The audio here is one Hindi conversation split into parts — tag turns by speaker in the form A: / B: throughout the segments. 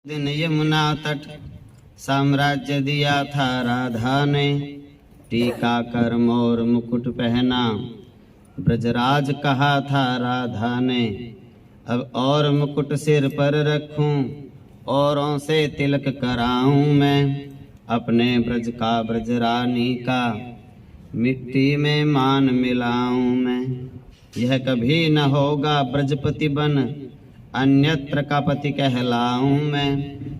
A: दिन यमुना तट साम्राज्य दिया था राधा ने, टीका कर मोर मुकुट पहना ब्रजराज कहा था राधा ने। अब और मुकुट सिर पर रखूं, औरों से तिलक कराऊं मैं, अपने ब्रज का ब्रजरानी का मिट्टी में मान मिलाऊं मैं। यह कभी न होगा ब्रजपति बन, अन्यत्र का पति कहलाऊं मैं।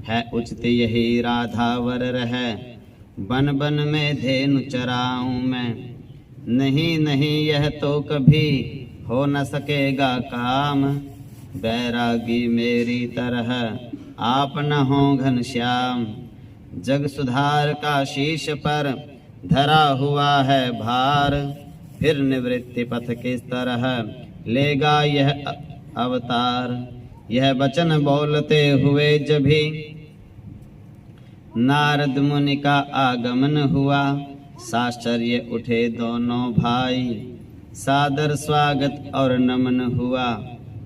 A: है उचित यही राधा वर रहे, बन बन में धेनु चराऊं मैं। नहीं नहीं यह तो कभी हो न सकेगा काम, बैरागी मेरी तरह आप न हो घनश्याम। जग सुधार का शीश पर धरा हुआ है भार, फिर निवृत्ति पथ किस तरह लेगा यह अवतार। यह वचन बोलते हुए जभी नारद मुनि का आगमन हुआ, साश्चर्य उठे दोनों भाई, सादर स्वागत और नमन हुआ।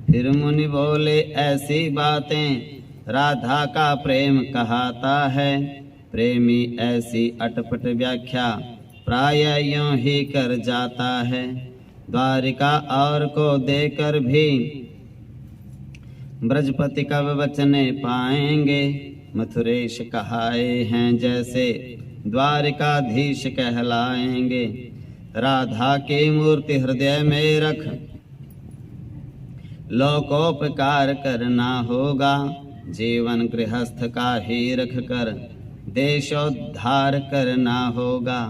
A: फिर मुनि बोले ऐसी बातें राधा का प्रेम कहाता है, प्रेमी ऐसी अटपट व्याख्या प्राय यूं ही कर जाता है। द्वारिका और को देकर भी ब्रजपति कब वचने पाएंगे, मथुरेश कहाए हैं जैसे द्वारिकाधीश कहलाएंगे। राधा की मूर्ति हृदय में रख लोकोपकार करना होगा, जीवन गृहस्थ का ही रख कर देशोद्धार करना होगा।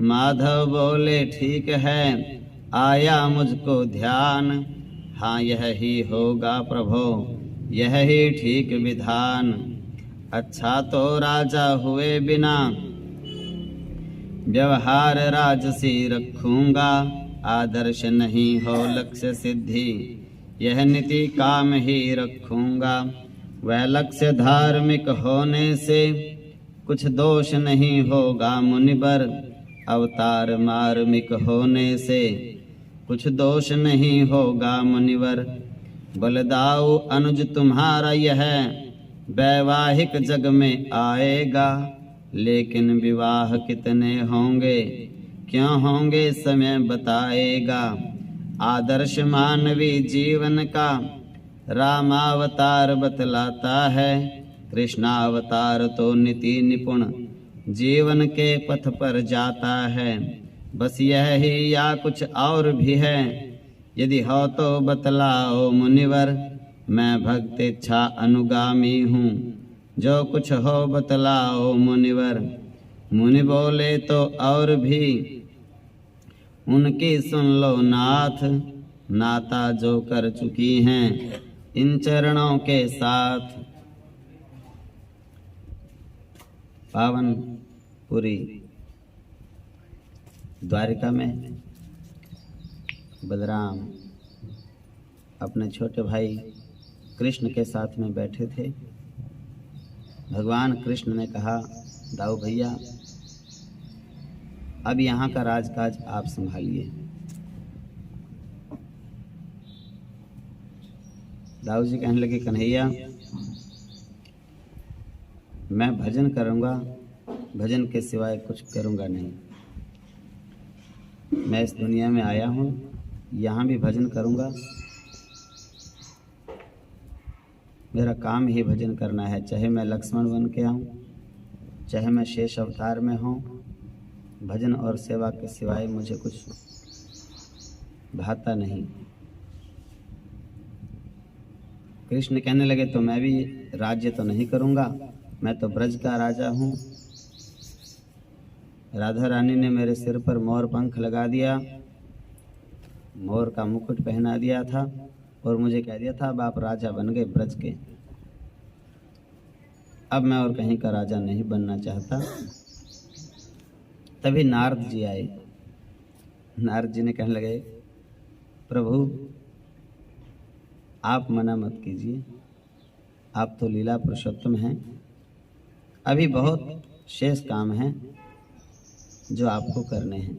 A: माधव बोले ठीक है आया मुझको ध्यान, हाँ यह ही होगा प्रभो यह ही ठीक विधान। अच्छा तो राजा हुए बिना व्यवहार राजसी रखूंगा, आदर्श नहीं हो लक्ष्य सिद्धि यह नीति काम ही रखूंगा। वह लक्ष्य धार्मिक होने से कुछ दोष नहीं होगा मुनिवर, अवतार मार्मिक होने से कुछ दोष नहीं होगा मुनिवर। बलदाऊ अनुज तुम्हारा यह वैवाहिक जग में आएगा, लेकिन विवाह कितने होंगे क्यों होंगे समय बताएगा। आदर्श मानवी जीवन का रामावतार बतलाता है, कृष्णावतार तो नीति निपुण जीवन के पथ पर जाता है। बस यह ही या कुछ और भी है, यदि हो तो बतलाओ मुनिवर, मैं भक्त इच्छा अनुगामी हूँ, जो कुछ हो बतलाओ मुनिवर। मुनि बोले तो और भी उनकी सुन लो नाथ, नाता जो कर चुकी हैं इन चरणों के साथ। पावनपुरी द्वारिका में बलराम अपने छोटे भाई कृष्ण के साथ में बैठे थे। भगवान कृष्ण ने कहा दाऊ भैया अब यहाँ का राजकाज आप संभालिए। दाऊ जी कहने लगे कन्हैया मैं भजन करूँगा, भजन के सिवाय कुछ करूँगा नहीं। मैं इस दुनिया में आया हूँ, यहाँ भी भजन करूँगा, मेरा काम ही भजन करना है। चाहे मैं लक्ष्मण बन के आऊँ, चाहे मैं शेष अवतार में हूँ, भजन और सेवा के सिवाय मुझे कुछ भाता नहीं। कृष्ण कहने लगे तो मैं भी राज्य तो नहीं करूँगा, मैं तो ब्रज का राजा हूँ। राधा रानी ने मेरे सिर पर मोर पंख लगा दिया, मोर का मुकुट पहना दिया था और मुझे कह दिया था अब आप राजा बन गए ब्रज के। अब मैं और कहीं का राजा नहीं बनना चाहता। तभी नारद जी आए। नारद जी ने कहने लगे प्रभु आप मना मत कीजिए, आप तो लीला पुरुषोत्तम हैं, अभी बहुत शेष काम हैं जो आपको करने हैं।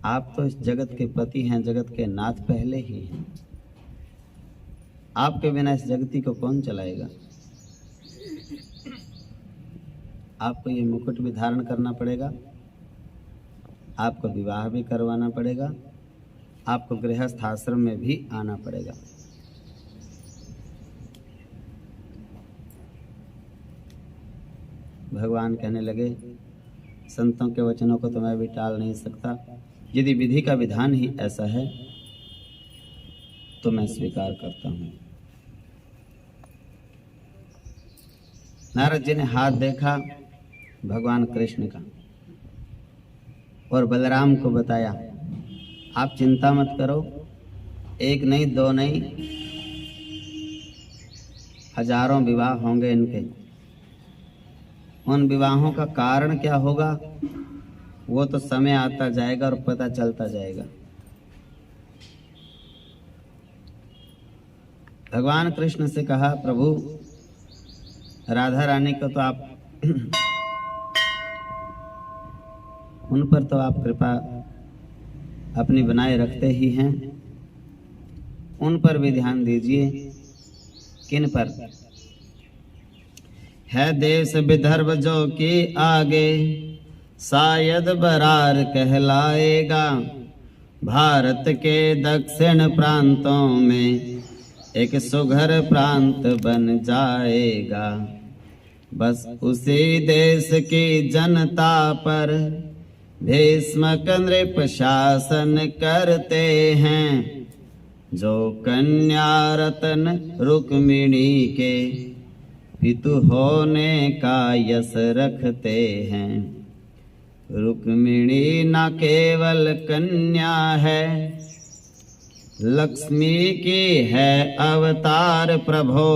A: आप तो इस जगत के पति हैं, जगत के नाथ पहले ही हैं। आपके बिना इस जगती को कौन चलाएगा? आपको ये मुकुट भी धारण करना पड़ेगा, आपको विवाह भी करवाना पड़ेगा, आपको गृहस्थ आश्रम में भी आना पड़ेगा। भगवान कहने लगे, संतों के वचनों को तो मैं भी टाल नहीं सकता। यदि विधि का विधान ही ऐसा है तो मैं स्वीकार करता हूँ। नारद जी ने हाथ देखा भगवान कृष्ण का और बलराम को बताया, आप चिंता मत करो, एक नहीं दो नहीं, हजारों विवाह होंगे इनके। उन विवाहों का कारण क्या होगा वो तो समय आता जाएगा और पता चलता जाएगा। भगवान कृष्ण से कहा, प्रभु राधा रानी को तो आप उन पर तो आप कृपा अपनी बनाए रखते ही हैं, उन पर भी ध्यान दीजिए। किन पर? है देश विदर्भ जो कि आगे शायद बरार कहलाएगा, भारत के दक्षिण प्रांतों में एक सुघर प्रांत बन जाएगा। बस उसी देश की जनता पर भीष्मक नृप शासन करते हैं, जो कन्या रत्न रुक्मिणी के पितु होने का यश रखते हैं। रुक्मिणी न केवल कन्या है, लक्ष्मी की है अवतार प्रभो,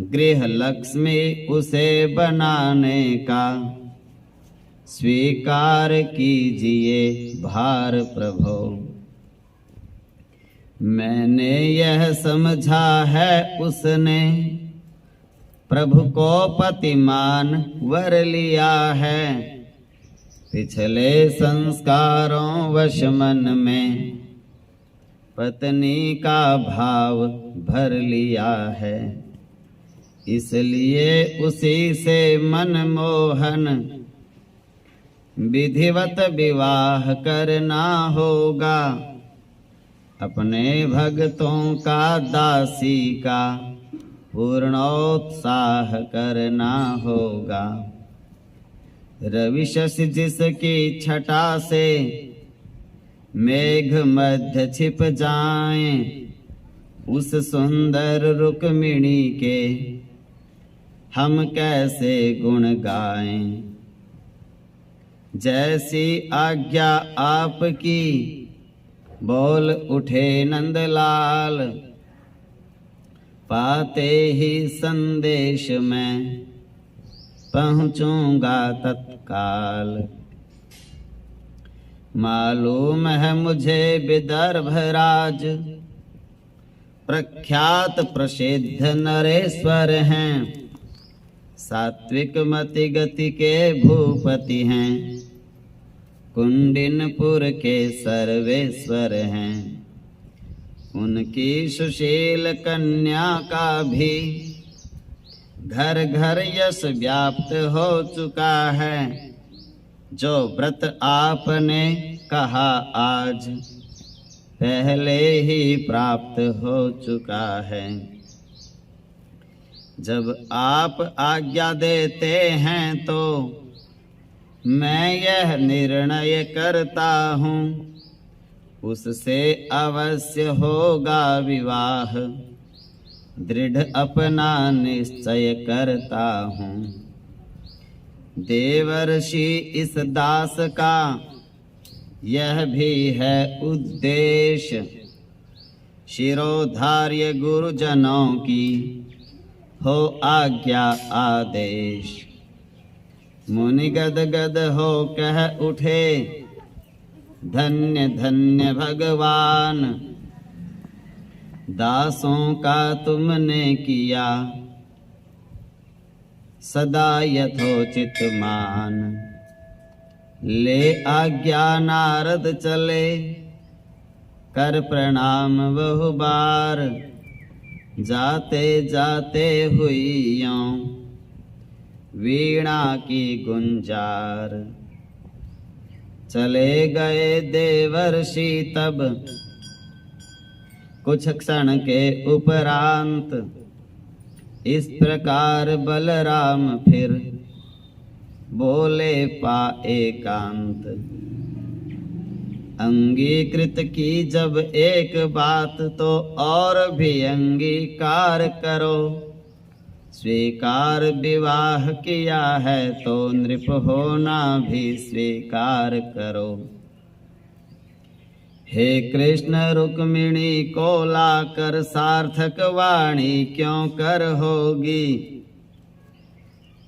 A: गृह लक्ष्मी उसे बनाने का स्वीकार कीजिए भार प्रभो। मैंने यह समझा है उसने प्रभु को पतिमान वर लिया है, पिछले संस्कारों वश मन में पत्नी का भाव भर लिया है। इसलिए उसी से मनमोहन विधिवत विवाह करना होगा, अपने भक्तों का दासी का पूर्णोत्साह करना होगा। रवि शशि जिसकी छटा से मेघ मध्य छिप जाएं, उस सुंदर रुक्मिणी के हम कैसे गुण गाएं। जैसी आज्ञा आपकी बोल उठे नंदलाल, पाते ही संदेश में पहुंचूंगा तत्काल। मालूम है मुझे विदर्भ राज प्रख्यात प्रसिद्ध नरेश्वर हैं, सात्विक मति गति के भूपति हैं, कुंडिनपुर के सर्वेश्वर हैं। उनकी सुशील कन्या का भी घर घर यश व्याप्त हो चुका है, जो व्रत आपने कहा आज पहले ही प्राप्त हो चुका है। जब आप आज्ञा देते हैं तो मैं यह निर्णय करता हूँ, उससे अवश्य होगा विवाह, दृढ़ अपना निश्चय करता हूँ। देवर्षि इस दास का यह भी है उद्देश्य, शिरोधार्य गुरुजनों की हो आज्ञा आदेश। मुनि गद गद हो कह उठे, धन्य धन्य भगवान, दासों का तुमने किया सदा यथोचित मान। ले आज्ञा नारद चले, कर प्रणाम बहु बार, जाते जाते हुई यों वीणा की गुंजार। चले गए देवर्षि तब कुछ क्षण के उपरांत, इस प्रकार बलराम फिर बोले पा एकांत। अंगीकृत की जब एक बात तो और भी अंगीकार करो। स्वीकार विवाह किया है तो नृप होना भी स्वीकार करो। हे कृष्ण रुक्मिणी को लाकर सार्थक वाणी क्यों कर होगी।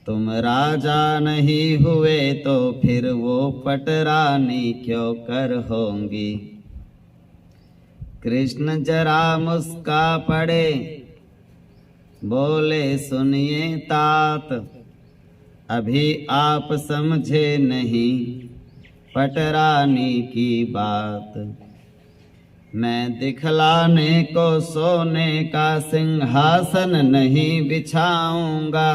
A: तुम राजा नहीं हुए तो फिर वो पटरानी क्यों कर होंगी। कृष्ण जरा मुस्का पड़े बोले सुनिए तात, अभी आप समझे नहीं पटरानी की बात। मैं दिखलाने को सोने का सिंहासन नहीं बिछाऊंगा।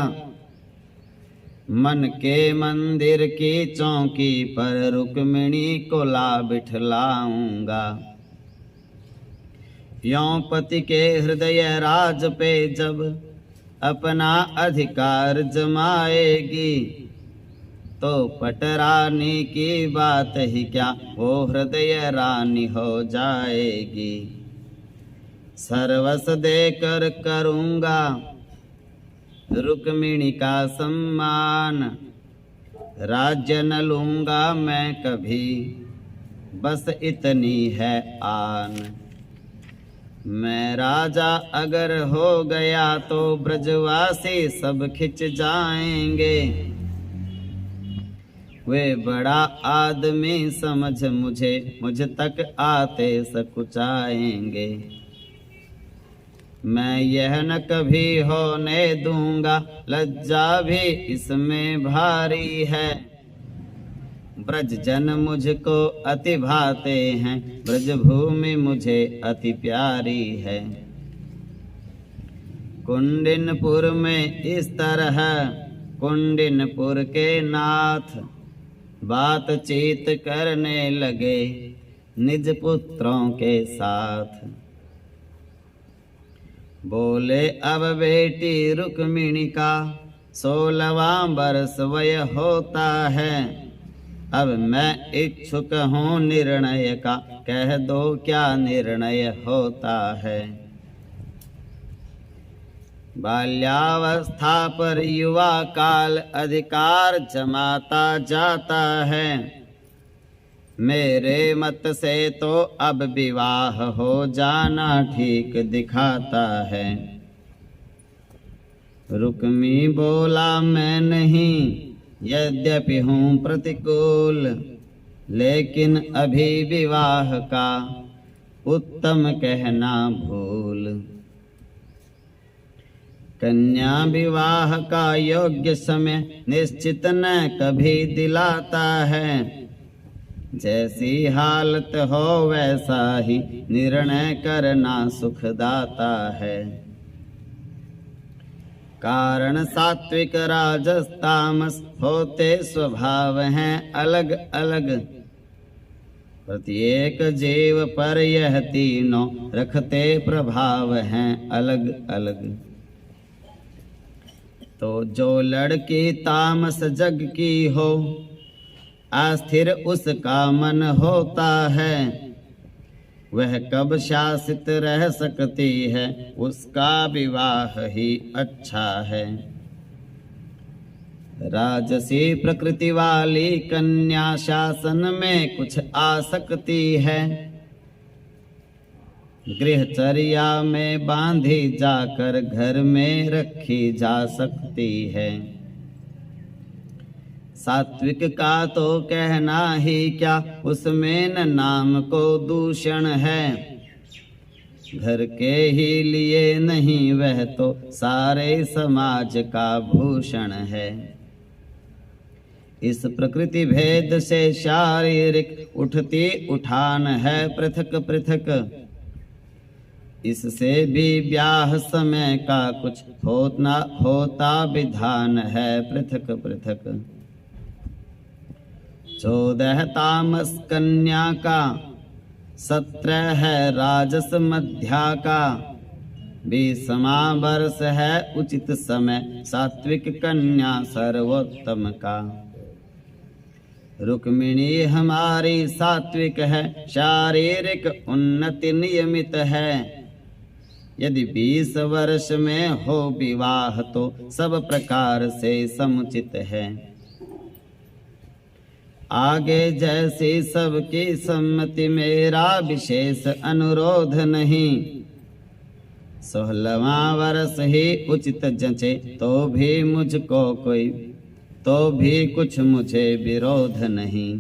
A: मन के मंदिर की चौकी पर रुक्मिणी को ला बिठलाऊंगा। यों पति के हृदय राज पे जब अपना अधिकार जमाएगी, तो पटरानी की बात ही क्या वो हृदय रानी हो जाएगी। सर्वस देकर करूँगा रुक्मिणी का सम्मान। राज्य न लूँगा मैं कभी, बस इतनी है आन। मैं राजा अगर हो गया तो ब्रजवासी सब खिंच जाएंगे। वे बड़ा आदमी समझ मुझ तक आते सकुचाएंगे। मैं यह न कभी होने दूंगा, लज्जा भी इसमें भारी है। ब्रज जन मुझको अति भाते हैं, ब्रज भूमि मुझे अति प्यारी है। कुंडिनपुर में इस तरह कुंडिनपुर के नाथ बातचीत करने लगे निज पुत्रों के साथ। बोले अब बेटी रुक्मिणी का 16वां वर्ष वय होता है। अब मैं इच्छुक हूँ निर्णय का, कह दो क्या निर्णय होता है। बाल्यावस्था पर युवा काल अधिकार जमाता जाता है। मेरे मत से तो अब विवाह हो जाना ठीक दिखाता है। रुक्मी बोला मैं नहीं, यद्यपि हूँ प्रतिकूल, लेकिन अभी विवाह का उत्तम कहना भूल। कन्या विवाह का योग्य समय निश्चित न कभी दिलाता है। जैसी हालत हो वैसा ही निर्णय करना सुखदाता है। कारण सात्विक राजस तामस होते स्वभाव हैं अलग अलग। प्रत्येक जीव पर यह तीनों रखते प्रभाव हैं अलग अलग। तो जो लड़की तामस जग की हो, अस्थिर उसका मन होता है। वह कब शासित रह सकती है, उसका विवाह ही अच्छा है। राजसी प्रकृति वाली कन्या शासन में कुछ आ सकती है। गृहचर्या में बांधी जाकर घर में रखी जा सकती है। सात्विक का तो कहना ही क्या, उसमें न नाम को दूषण है। घर के ही लिए नहीं, वह तो सारे समाज का भूषण है। इस प्रकृति भेद से शारीरिक उठती उठान है पृथक पृथक। इससे भी ब्याह समय का कुछ होता विधान है पृथक पृथक। 14 तामस कन्या का, 17 है राजस मध्या का, 20वां वर्ष है उचित समय सात्विक कन्या सर्वोत्तम का। रुक्मिणी हमारी सात्विक है, शारीरिक उन्नति नियमित है। यदि 20 वर्ष में हो विवाह तो सब प्रकार से समुचित है। आगे जैसी सबकी सम्मति मेरा विशेष अनुरोध नहीं। 16वां वर्ष ही उचित जचे तो भी कुछ मुझे विरोध नहीं।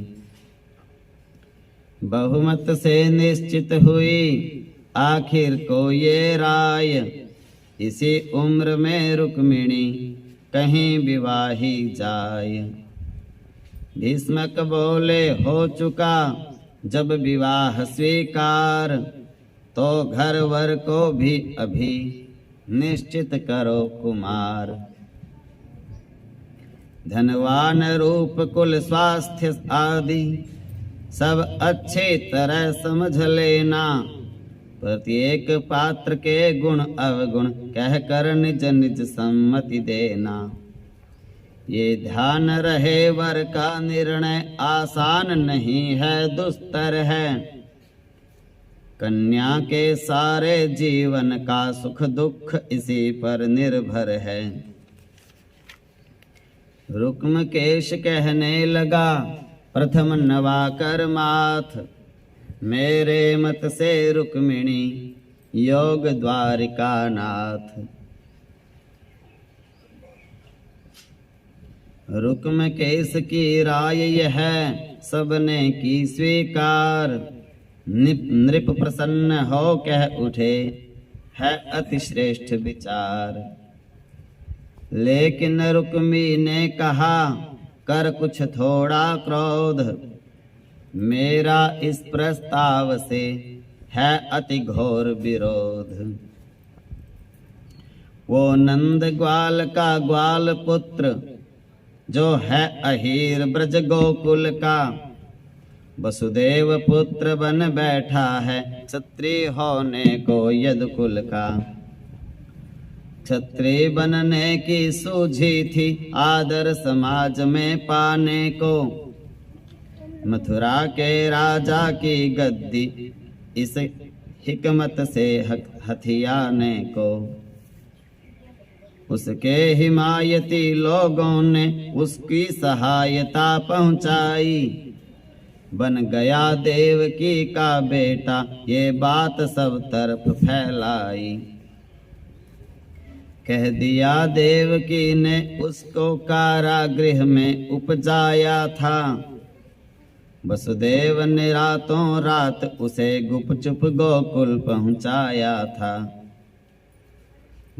A: बहुमत से निश्चित हुई आखिर को ये राय, इसी उम्र में रुक्मिणी कहीं विवाही जाय। भीष्मक बोले हो चुका जब विवाह स्वीकार, तो घर वर को भी अभी निश्चित करो कुमार। धनवान रूप कुल स्वास्थ्य आदि सब अच्छे तरह समझ लेना। प्रत्येक पात्र के गुण अवगुण कहकर निज निज सम्मति देना। ये ध्यान रहे वर का निर्णय आसान नहीं है दुस्तर है। कन्या के सारे जीवन का सुख दुख इसी पर निर्भर है। रुक्मकेश कहने लगा प्रथम नवाकर माथ, मेरे मत से रुक्मिणी योग द्वारिका नाथ। रुक्मकेश की राय यह सबने की स्वीकार। नृप प्रसन्न हो कह उठे है अति श्रेष्ठ विचार। लेकिन रुक्मी ने कहा कर कुछ थोड़ा क्रोध, मेरा इस प्रस्ताव से है अति घोर विरोध। वो नंद ग्वाल का ग्वाल पुत्र जो है अहीर ब्रज गोकुल का, वसुदेव पुत्र बन बैठा है क्षत्रिय होने को यदुकुल का। क्षत्रिय बनने की सूझी थी आदर समाज में पाने को। मथुरा के राजा की गद्दी इस हिकमत से हथियाने को। उसके हिमायती लोगों ने उसकी सहायता पहुंचाई। बन गया देवकी का बेटा ये बात सब तरफ फैलाई। कह दिया देवकी ने उसको कारागृह में उपजाया था। वसुदेव ने रातों रात उसे गुपचुप गोकुल पहुंचाया था।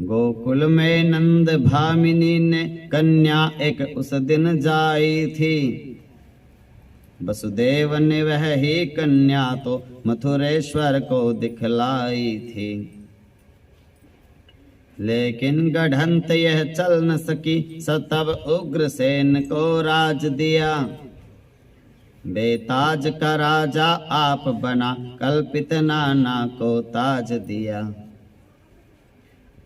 A: गोकुल में नंद भामिनी ने कन्या एक उस दिन जाई थी। वसुदेव ने वह ही कन्या तो मथुरेश्वर को दिखलाई थी। लेकिन गढ़ंत यह चल न सकी, तब उग्रसेन को राज दिया। बेताज का राजा आप बना, कल्पित नाना को ताज दिया।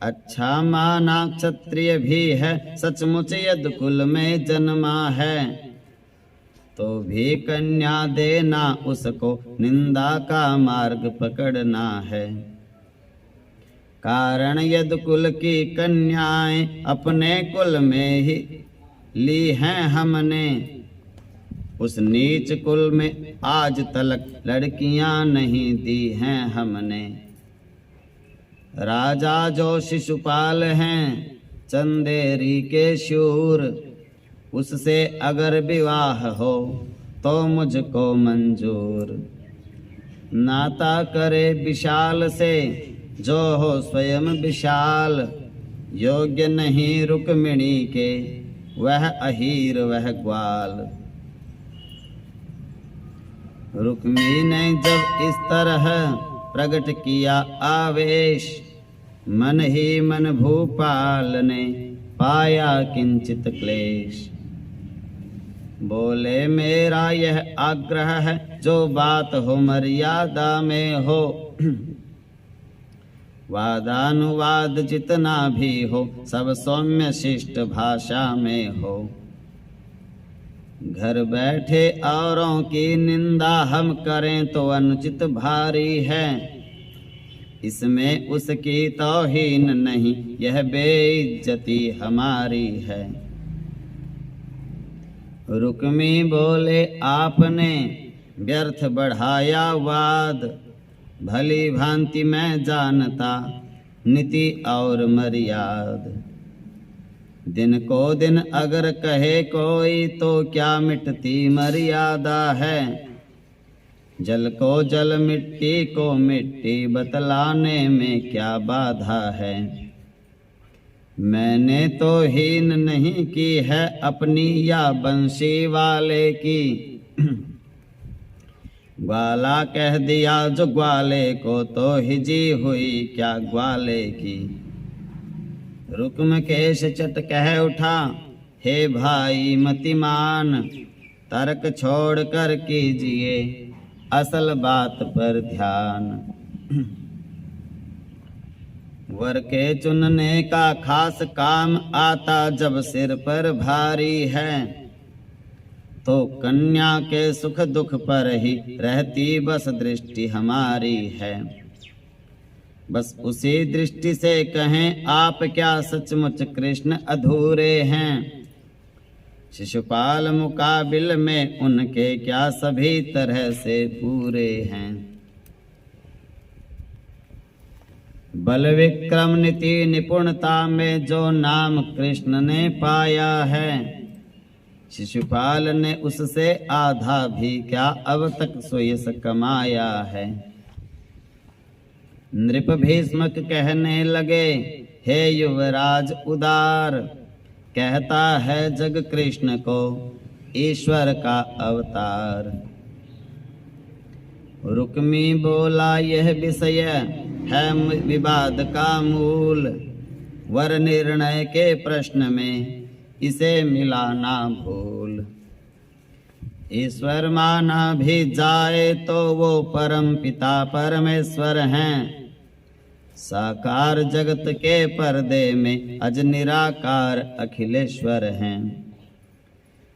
A: अच्छा माना क्षत्रिय भी है, सचमुच यदुकुल में जन्मा है। तो भी कन्या देना उसको, निंदा का मार्ग पकड़ना है। कारण यदुकुल की कन्याएं अपने कुल में ही ली हैं हमने। उस नीच कुल में आज तलक लड़कियां नहीं दी हैं हमने। राजा जो शिशुपाल हैं चंदेरी के शूर, उससे अगर विवाह हो तो मुझको मंजूर। नाता करे विशाल से जो हो स्वयं विशाल, योग्य नहीं रुक्मिणी के वह अहीर वह ग्वाल। रुक्मी ने जब इस तरह प्रगट किया आवेश, मन ही मन भूपाल ने पाया किंचित क्लेश। बोले मेरा यह आग्रह है, जो बात हो मर्यादा में हो, वादानुवाद जितना भी हो सब सौम्य शिष्ट भाषा में हो। घर बैठे औरों की निंदा हम करें तो अनुचित भारी है, इसमें उसकी तौहीन नहीं, यह बेइज्जती हमारी है। रुक्मी बोले आपने व्यर्थ बढ़ाया वाद, भली भांति मैं जानता नीति और मर्याद। दिन को दिन अगर कहे कोई तो क्या मिटती मर्यादा है, जल को जल मिट्टी को मिट्टी बतलाने में क्या बाधा है। मैंने तो हीन नहीं की है अपनी या बंशी वाले की, ग्वाला कह दिया जो ग्वाले को तो हिजी हुई क्या ग्वाले की। रुक्मकेश चट कह उठा हे भाई मतिमान, तर्क छोड़ कर कीजिए असल बात पर ध्यान। वर के चुनने का खास काम आता जब सिर पर भारी है, तो कन्या के सुख दुख पर ही रहती बस दृष्टि हमारी है। बस उसी दृष्टि से कहें आप क्या सचमुच कृष्ण अधूरे हैं, शिशुपाल मुकाबिल में उनके क्या सभी तरह से पूरे हैं। बल विक्रम नीति निपुणता में जो नाम कृष्ण ने पाया है, शिशुपाल ने उससे आधा भी क्या अब तक सुयश कमाया है। नृप भीष्मक कहने लगे हे युवराज उदार, कहता है जग कृष्ण को ईश्वर का अवतार। रुक्मी बोला यह विषय है विवाद का मूल, वर निर्णय के प्रश्न में इसे मिलाना भूल। ईश्वर माना भी जाए तो वो परम पिता परमेश्वर हैं, साकार जगत के पर्दे में अज निराकार अखिलेश्वर हैं।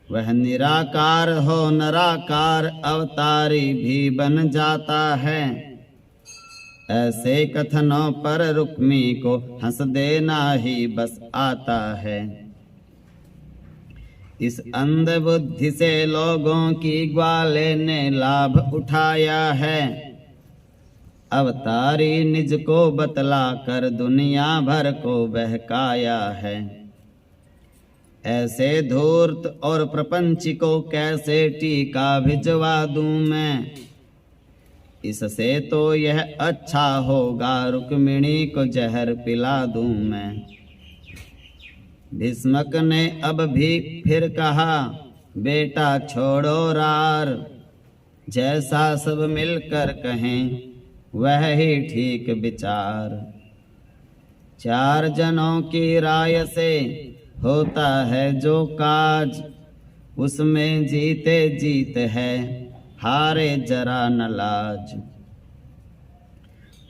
A: वह निराकार हो नराकार अवतारी भी बन जाता है, ऐसे कथनों पर रुक्मी को हंस देना ही बस आता है। इस अंध बुद्धि से लोगों की ग्वाले ने लाभ उठाया है, अवतारी निज को बतला कर दुनिया भर को बहकाया है। ऐसे धूर्त और प्रपंची को कैसे टीका भिजवा दूं मैं, इससे तो यह अच्छा होगा रुक्मिणी को जहर पिला दूं मैं। भीष्मक ने अब भी फिर कहा बेटा छोड़ो रार, जैसा सब मिलकर कहें वह ही ठीक विचार। चार जनों की राय से होता है जो काज, उसमें जीते जीत है हारे जरा न लाज।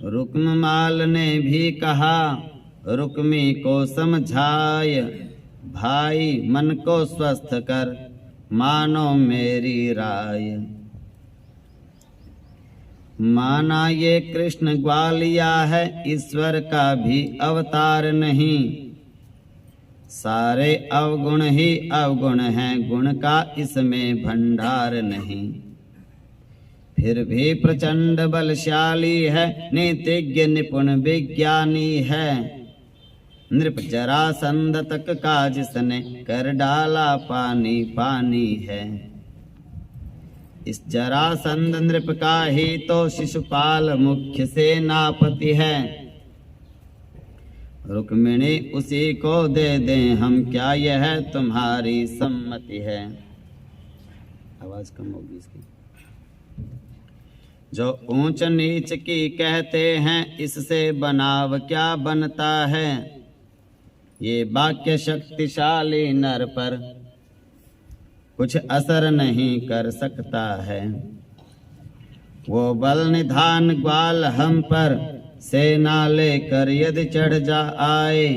A: रुक्ममाल ने भी कहा रुक्मी को समझाय, भाई मन को स्वस्थ कर मानो मेरी राय। माना ये कृष्ण ग्वालिया है ईश्वर का भी अवतार नहीं, सारे अवगुण ही अवगुण हैं गुण का इसमें भंडार नहीं। फिर भी प्रचंड बलशाली है नीतिज्ञ निपुण विज्ञानी है, नृप जरासंध तक का जिसने कर डाला पानी पानी है। इस जरासंध नृप का ही तो शिशुपाल मुख्य सेनापति है, रुक्मिणी उसी को दे दें हम क्या यह तुम्हारी सम्मति है। आवाज कम होगी इसकी। जो ऊंच नीच की कहते हैं, इससे बनाव क्या बनता है। ये वाक्य शक्तिशाली नर पर कुछ असर नहीं कर सकता है। वो बल निधान ग्वाल हम पर सेना लेकर यदि चढ़ जा आए,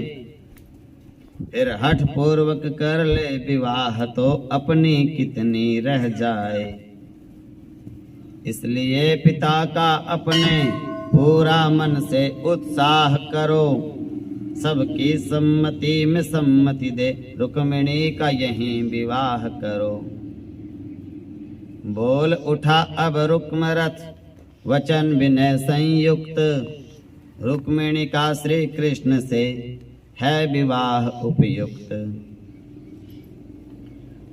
A: फिर हठ पूर्वक कर ले विवाह तो अपनी कितनी रह जाए। इसलिए पिता का अपने पूरा मन से उत्साह करो, सबकी सम्मति में सम्मति दे रुक्मिणी का यहीं विवाह करो। बोल उठा अब रुक्मरथ वचन विनय संयुक्त, रुक्मिणी का श्री कृष्ण से है विवाह उपयुक्त।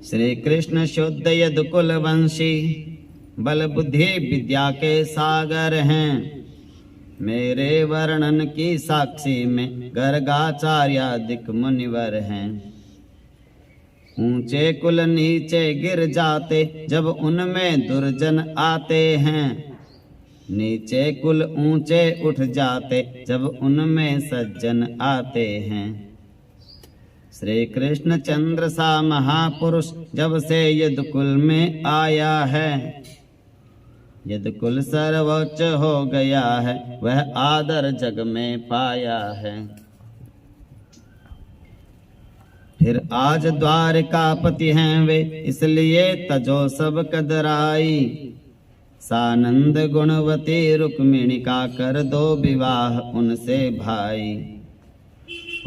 A: श्री कृष्ण शुद्ध यदुकुल वंशी, बल बुद्धि विद्या के सागर हैं। मेरे वर्णन की साक्षी में गर्गाचार्यादिक मुनिवर हैं। ऊंचे कुल नीचे गिर जाते जब उनमें दुर्जन आते हैं, नीचे कुल ऊंचे उठ जाते जब उनमें सज्जन आते हैं। श्री कृष्ण चंद्र सा महापुरुष जब से यदुकुल में आया है, यदुकुल सर्वोच्च हो गया है, वह आदर जग में पाया है। फिर आज द्वारिकापति हैं वे, इसलिए तजो सब कदराई। सानंद गुणवती रुक्मिणी का कर दो विवाह उनसे भाई।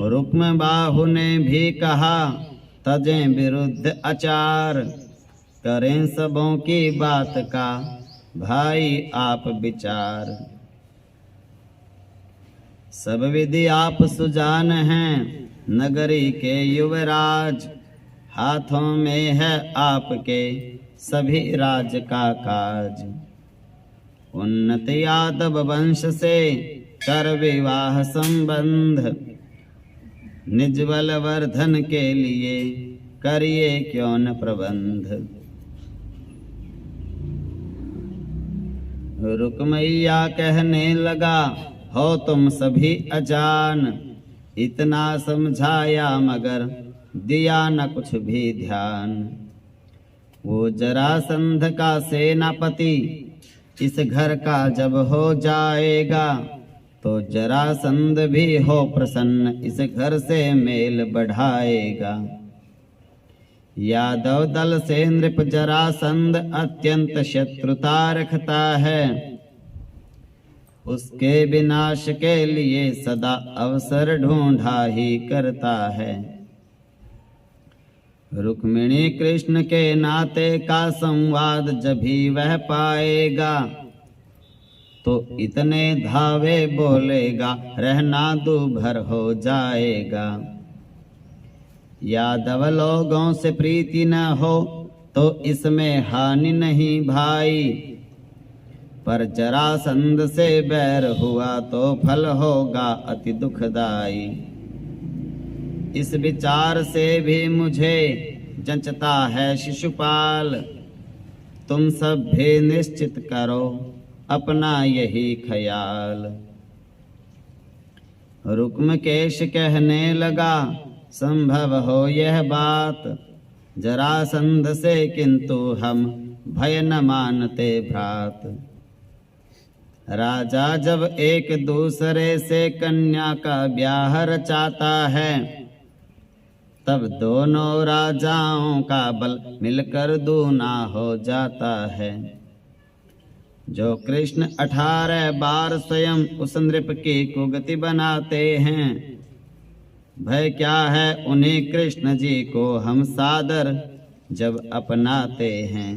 A: रुक्म बाहु ने भी कहा तजें विरुद्ध आचार, करें सबों की बात का भाई आप विचार। सब विधि आप सुजान हैं, नगरी के युवराज। हाथों में है आपके सभी राज का काज। उन्नत यादव वंश से कर विवाह संबंध, निज्वल वर्धन के लिए करिए क्यों न प्रबंध। रुक्मैया कहने लगा हो तुम सभी अजान, इतना समझाया मगर दिया न कुछ भी ध्यान। वो जरासंध का सेनापति इस घर का जब हो जाएगा, तो जरासंध भी हो प्रसन्न इस घर से मेल बढ़ाएगा। यादव दल से नृप जरासंध अत्यंत शत्रुता रखता है, उसके विनाश के लिए सदा अवसर ढूंढा ही करता है। रुक्मिणी कृष्ण के नाते का संवाद जब भी वह पाएगा, तो इतने धावे बोलेगा रहना दूभर हो जाएगा। यादव लोगों से प्रीति न हो तो इसमें हानि नहीं भाई, पर जरासंध से बैर हुआ तो फल होगा अति दुखदाई। इस विचार से भी मुझे जंचता है शिशुपाल, तुम सब भी निश्चित करो अपना यही ख्याल। रुक्मकेश कहने लगा संभव हो यह बात, जरासंध से किंतु हम भय न मानते भ्रात। राजा जब एक दूसरे से कन्या का ब्याह रचाता है, तब दोनों राजाओं का बल मिलकर दूना हो जाता है। जो कृष्ण 18 बार स्वयं उस नृप की कुगति बनाते हैं, भय क्या है उन्हीं कृष्ण जी को हम सादर जब अपनाते हैं।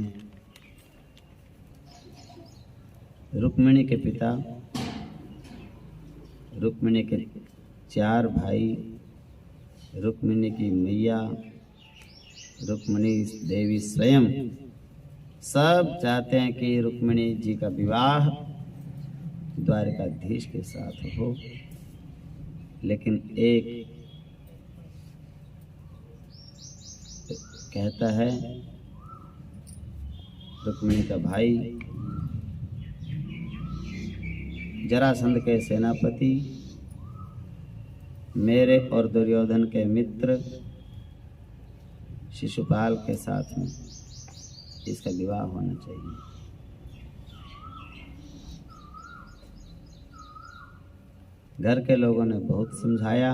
A: रुक्मिणी के पिता, रुक्मिणी के 4 भाई, रुक्मिणी की मैया, रुक्मिणी देवी स्वयं सब चाहते हैं कि रुक्मिणी जी का विवाह द्वारिकाधीश के साथ हो, लेकिन एक कहता है रुक्मिणी का भाई जरासंध के सेनापति, मेरे और दुर्योधन के मित्र शिशुपाल के साथ में इसका विवाह होना चाहिए। घर के लोगों ने बहुत समझाया,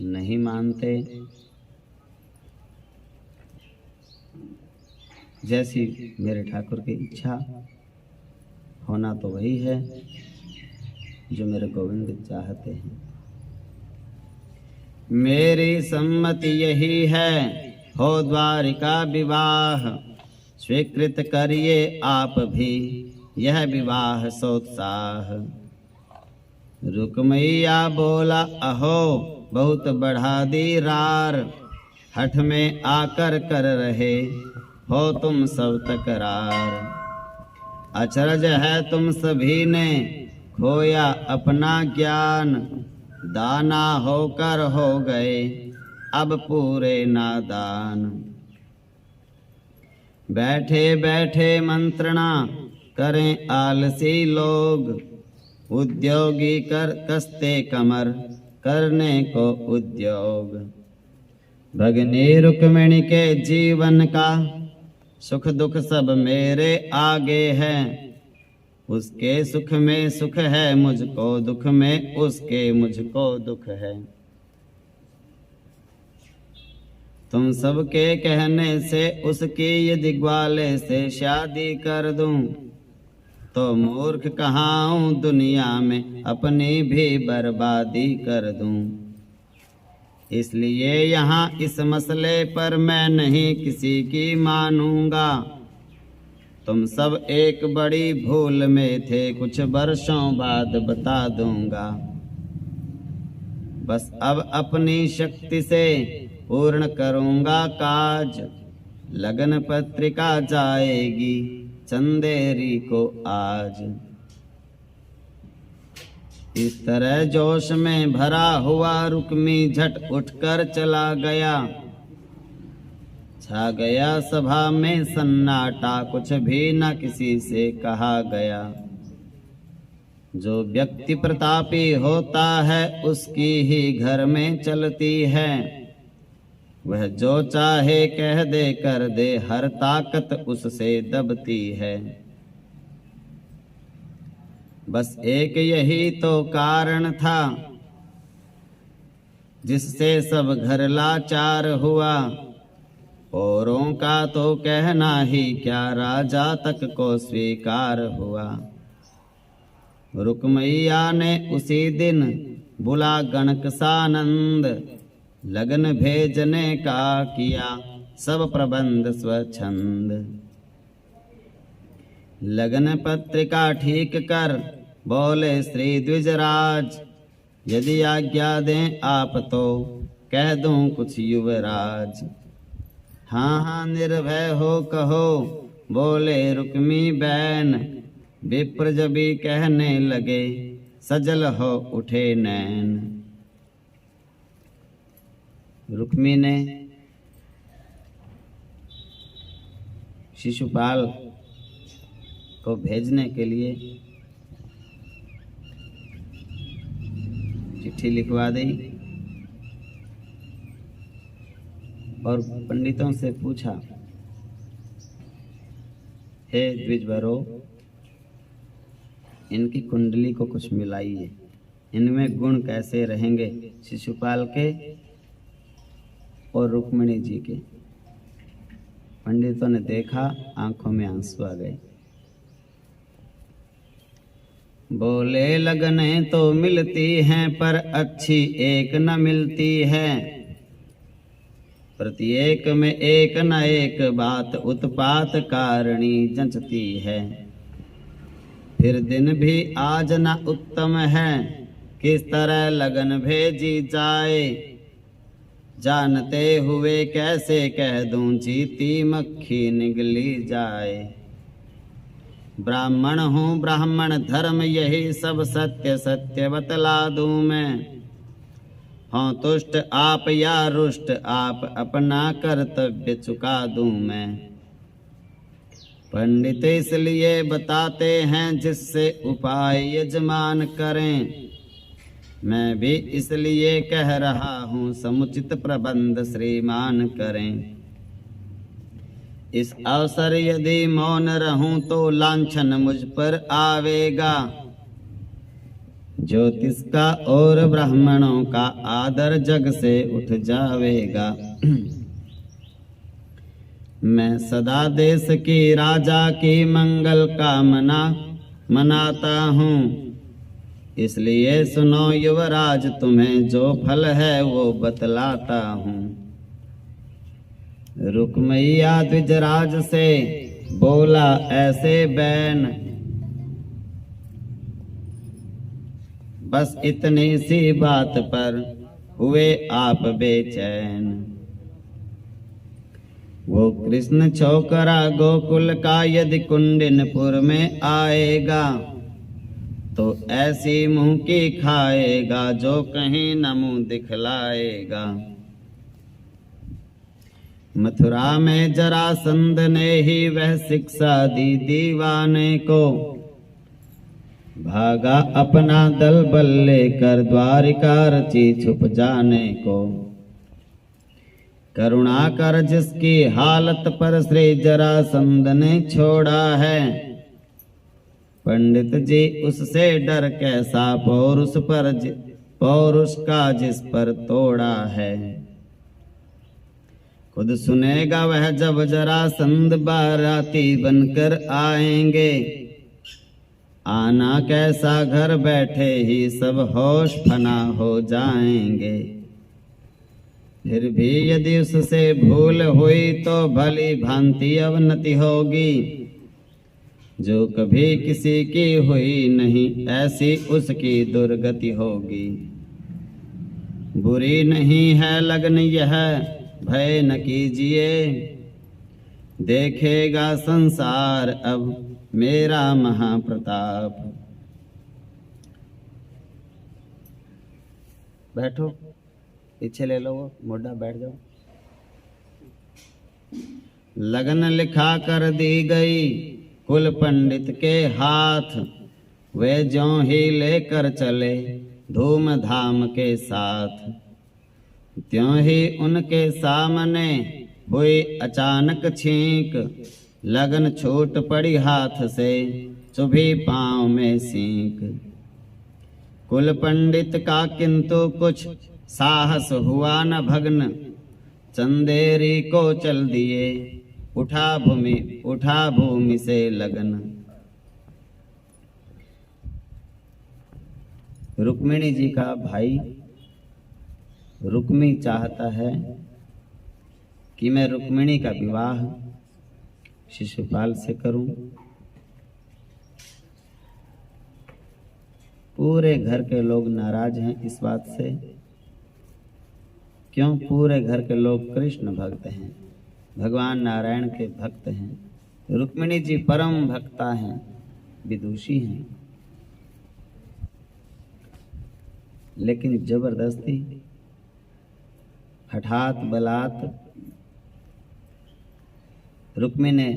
A: नहीं मानते। जैसी मेरे ठाकुर की इच्छा, होना तो वही है जो मेरे गोविंद चाहते हैं। मेरी सम्मति यही है, हो द्वारिका विवाह, स्वीकृत करिए आप भी यह विवाह सोत्साह। रुकमैया बोला, अहो बहुत बढ़ा दी रार, हठ में आकर कर रहे हो तुम सब तकरार। अचरज है तुम सभी ने खोया अपना ज्ञान, दाना होकर हो गए अब पूरे नादान। बैठे बैठे मंत्रणा करें आलसी लोग, उद्योगी कर कसते कमर करने को उद्योग। भगनी रुक्मिणी के जीवन का सुख दुख सब मेरे आगे है, उसके सुख में सुख है मुझको दुख में उसके मुझको दुख है। तुम सबके कहने से उसकी यदि ग्वाले से शादी कर दूं, तो मूर्ख कहाँ हूँ दुनिया में अपनी भी बर्बादी कर दूं। इसलिए यहाँ इस मसले पर मैं नहीं किसी की मानूंगा। तुम सब एक बड़ी भूल में थे, कुछ वर्षों बाद बता दूंगा। बस अब अपनी शक्ति से पूर्ण करूंगा काज, लगन पत्रिका जाएगी चंदेरी को आज। इस तरह जोश में भरा हुआ रुक्मी झट उठकर चला गया। छा गया सभा में सन्नाटा, कुछ भी न किसी से कहा गया। जो व्यक्ति प्रतापी होता है उसकी ही घर में चलती है, वह जो चाहे कह दे कर दे, हर ताकत उससे दबती है। बस एक यही तो कारण था जिससे सब घर लाचार हुआ। औरों का तो कहना ही क्या, राजा तक को स्वीकार हुआ। रुक्मैया ने उसी दिन बुला गणक सानंद, लगन भेजने का किया सब प्रबंध स्वच्छंद। लगन पत्रिका ठीक कर बोले श्री द्विजराज, यदि आज्ञा दें आप तो कह दूं कुछ युवराज। हाँ हाँ निर्भय हो कहो, बोले रुक्मी बैन। विप्र जबी कहने लगे सजल हो उठे नैन। रुक्मी ने शिशुपाल को भेजने के लिए चिट्ठी लिखवा दी और पंडितों से पूछा, हे द्विजवरो, इनकी कुंडली को कुछ मिलाइए, इनमें गुण कैसे रहेंगे शिशुपाल के और रुक्मिणी जी के। पंडितों ने देखा, आंखों में आंसू आ गए। बोले लगने तो मिलती हैं पर अच्छी एक न मिलती है। प्रत्येक में एक न एक बात उत्पात कारिणी जंचती है। फिर दिन भी आज न उत्तम है, किस तरह लगन भेजी जाए। जानते हुए कैसे कह दूं जीती मक्खी निगली जाए। ब्राह्मण हूँ ब्राह्मण धर्म यही सब सत्य सत्य बतला दूं मैं। हों तुष्ट आप या रुष्ट आप, अपना कर्तव्य चुका दूं मैं। पंडित इसलिए बताते हैं जिससे उपाय यजमान करें। मैं भी इसलिए कह रहा हूँ समुचित प्रबंध श्रीमान करें। इस अवसर यदि मौन रहूं तो लांछन मुझ पर आवेगा। ज्योतिष का और ब्राह्मणों का आदर जग से उठ जावेगा। मैं सदा देश की राजा की मंगल कामना मनाता हूँ। इसलिए सुनो युवराज, तुम्हें जो फल है वो बतलाता हूँ। रुक्मैया द्विजराज से बोला ऐसे बैन, बस इतनी सी बात पर हुए आप बेचैन। वो कृष्ण छोकरा गोकुल का यदि कुंडिनपुर में आएगा तो ऐसी मुंह की खाएगा जो कहीं न मुंह दिखलाएगा। मथुरा में जरासंध ने ही वह शिक्षा दी दीवाने को। भागा अपना दल बल लेकर द्वारिका रची छुप जाने को। करुणा कर जिसकी हालत पर श्री जरासंध ने छोड़ा है। पंडित जी उससे डर कैसा पौरुष का जिस पर तोड़ा है। खुद सुनेगा वह जब जरासंध बाराती बनकर आएंगे। आना कैसा घर बैठे ही सब होश फना हो जाएंगे। फिर भी यदि उससे भूल हुई तो भली भांति अवनति होगी। जो कभी किसी की हुई नहीं ऐसी उसकी दुर्गति होगी। बुरी नहीं है लगन यह भय न कीजिए। देखेगा संसार अब मेरा महाप्रताप। बैठो, पीछे ले लो वो मोटा, बैठ जाओ। लगन लिखा कर दी गई कुल पंडित के हाथ। वे ज्यों ही लेकर चले धूमधाम के साथ। त्यों ही उनके सामने हुई अचानक छींक। लगन छूट पड़ी हाथ से चुभी पांव में सींक। कुल पंडित का किंतु कुछ साहस हुआ न भग्न। चंदेरी को चल दिए उठा भूमि से लगन। रुक्मिणी जी का भाई रुक्मी चाहता है कि मैं रुक्मिणी का विवाह शिशुपाल से करूं। पूरे घर के लोग नाराज हैं इस बात से। क्यों? पूरे घर के लोग कृष्ण भक्त हैं, भगवान नारायण के भक्त हैं। रुक्मिणी जी परम भक्ता हैं, विदुषी हैं। लेकिन जबरदस्ती हठात बलात् रुक्मी ने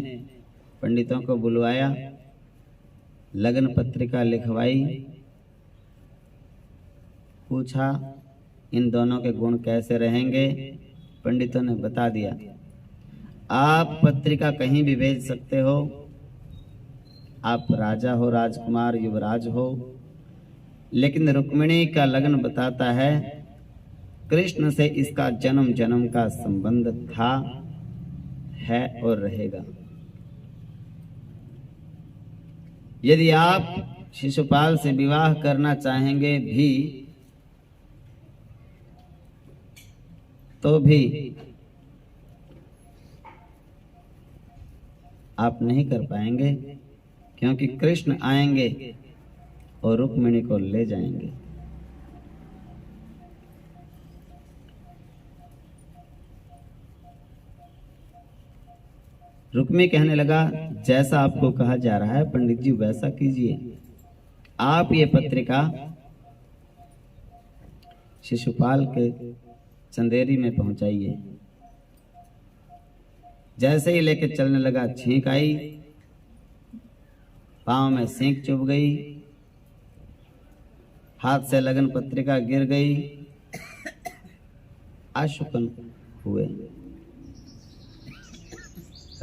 A: पंडितों को बुलवाया, लगन पत्रिका लिखवाई, पूछा इन दोनों के गुण कैसे रहेंगे। पंडितों ने बता दिया, आप पत्रिका कहीं भी भेज सकते हो। आप राजा हो, राजकुमार, युवराज हो, लेकिन रुक्मिणी का लगन बताता है कृष्ण से इसका जन्म जन्म का संबंध था, है और रहेगा। यदि आप शिशुपाल से विवाह करना चाहेंगे भी तो भी आप नहीं कर पाएंगे, क्योंकि कृष्ण आएंगे और रुक्मिणी को ले जाएंगे। रुक्मी कहने लगा, जैसा आपको कहा जा रहा है पंडित जी वैसा कीजिए। आप ये पत्रिका शिशुपाल के चंदेरी में पहुंचाइए। जैसे ही लेके चलने लगा, छींक आई पांव में सींग चुभ गई, हाथ से लगन पत्रिका गिर गई, अशुकन हुए।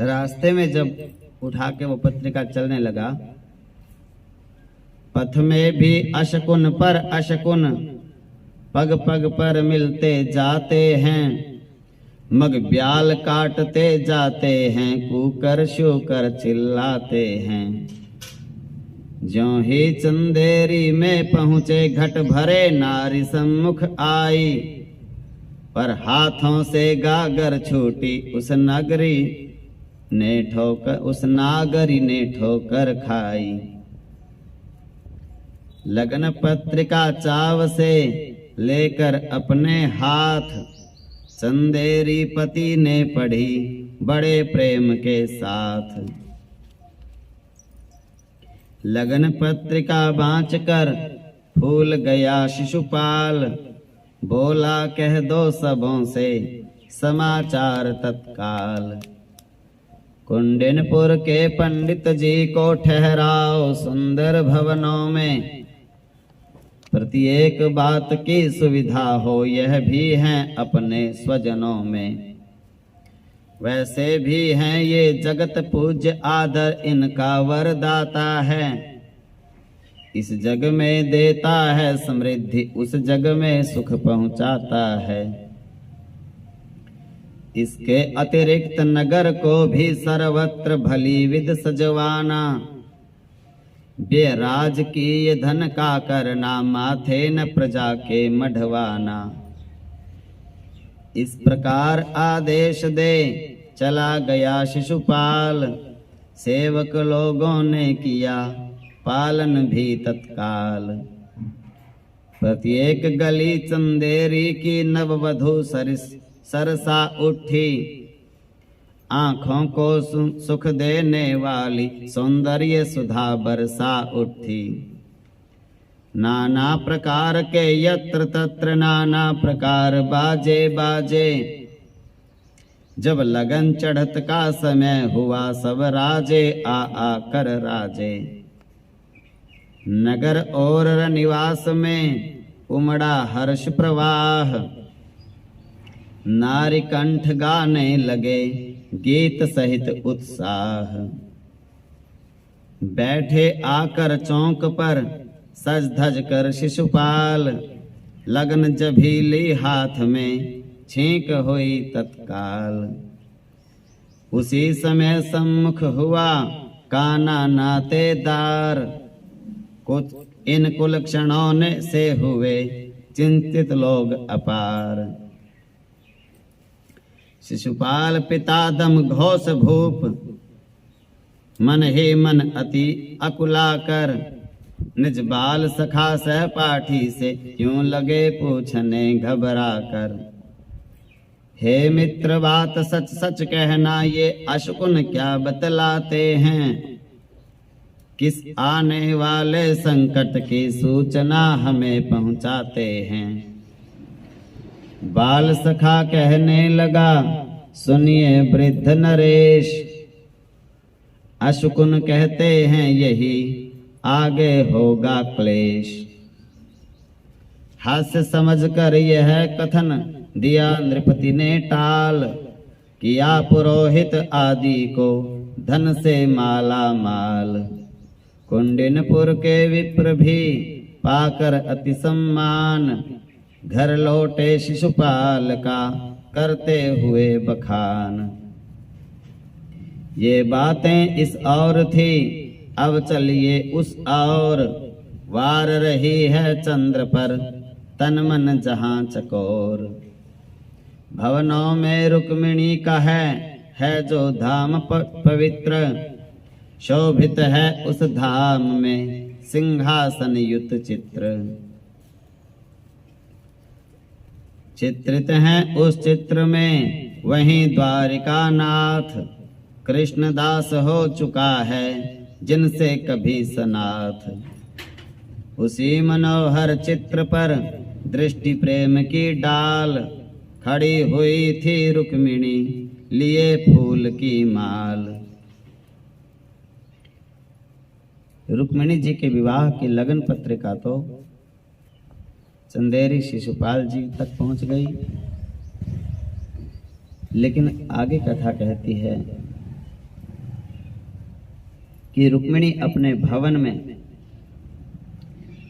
A: रास्ते में जब उठा के वो पत्रिका चलने लगा, पथ में भी अशकुन पर अशकुन पग पग पर मिलते जाते हैं, मग ब्याल काटते जाते हैं, कूकर शूकर चिल्लाते हैं। ज्यों ही चंदेरी में पहुँचे घट भरे नारी सम्मुख आई, पर हाथों से गागर छूटी उस नागरी ने ठोकर खाई। लगन पत्रिका चाव से लेकर अपने हाथ, चंदेरी पति ने पढ़ी बड़े प्रेम के साथ। लगन पत्रिका बाँच कर फूल गया शिशुपाल, बोला कह दो सबों से समाचार तत्काल। कुंडिनपुर के पंडित जी को ठहराओ सुंदर भवनों में, प्रत्येक बात की सुविधा हो, यह भी हैं अपने स्वजनों में। वैसे भी हैं ये जगत पूज्य, आदर इनका वरदाता है। इस जग में देता है समृद्धि, उस जग में सुख पहुंचाता है। इसके अतिरिक्त नगर को भी सर्वत्र भली विध सजवाना, बेराज की ये धन का करना, माथे न प्रजा के मढ़वाना। इस प्रकार आदेश दे चला गया शिशुपाल, सेवक लोगों ने किया पालन भी तत्काल। प्रत्येक गली चंदेरी की नववधु सरसा उठी, आँखों को सुख देने वाली सौंदर्य सुधा बरसा उठी। नाना प्रकार के यत्र तत्र नाना प्रकार बाजे बाजे, जब लगन चढ़त का समय हुआ सब राजे आ आकर राजे। नगर और निवास में उमड़ा हर्ष प्रवाह, नारी कंठ गाने लगे गीत सहित उत्साह। बैठे आकर चौक पर सज धज कर शिशुपाल, लगन जभीली हाथ में छींक हुई तत्काल। उसी समय सम्मुख हुआ काना नातेदार, कुछ इन कुलक्षणों ने से हुए चिंतित लोग अपार। शिशुपाल पिता दम घोष भूप, मन ही मन अति अकुला कर, निज बाल सखा सहपाठी से क्यों लगे पूछने घबरा कर। हे मित्र बात सच सच कहना, ये अशकुन क्या बतलाते हैं, किस आने वाले संकट की सूचना हमें पहुंचाते हैं। बाल सखा कहने लगा सुनिए वृद्ध नरेश, अशकुन कहते हैं यही आगे होगा क्लेश। हास्य समझकर यह कथन दिया नृपति ने टाल, किया पुरोहित आदि को धन से माला माल। कुंडिनपुर के विप्र भी पाकर अति सम्मान, घर लौटे शिशुपाल का करते हुए बखान। ये बातें इस और थी, अब चलिए उस और, वार रही है चंद्र पर तन मन जहां चकोर। भवनों में रुक्मिणी का है जो धाम पवित्र, शोभित है उस धाम में सिंहासन युत चित्र। चित्रित हैं उस चित्र में वहीं द्वारिका नाथ, कृष्णदास हो चुका है जिनसे कभी सनाथ। उसी मनोहर चित्र पर दृष्टि प्रेम की डाल, खड़ी हुई थी रुक्मिणी लिए फूल की माल। रुक्मिणी जी के विवाह की लगन पत्रिका तो चंदेरी शिशुपाल जी तक पहुंच गई, लेकिन आगे कथा कहती है कि रुक्मिणी अपने भवन में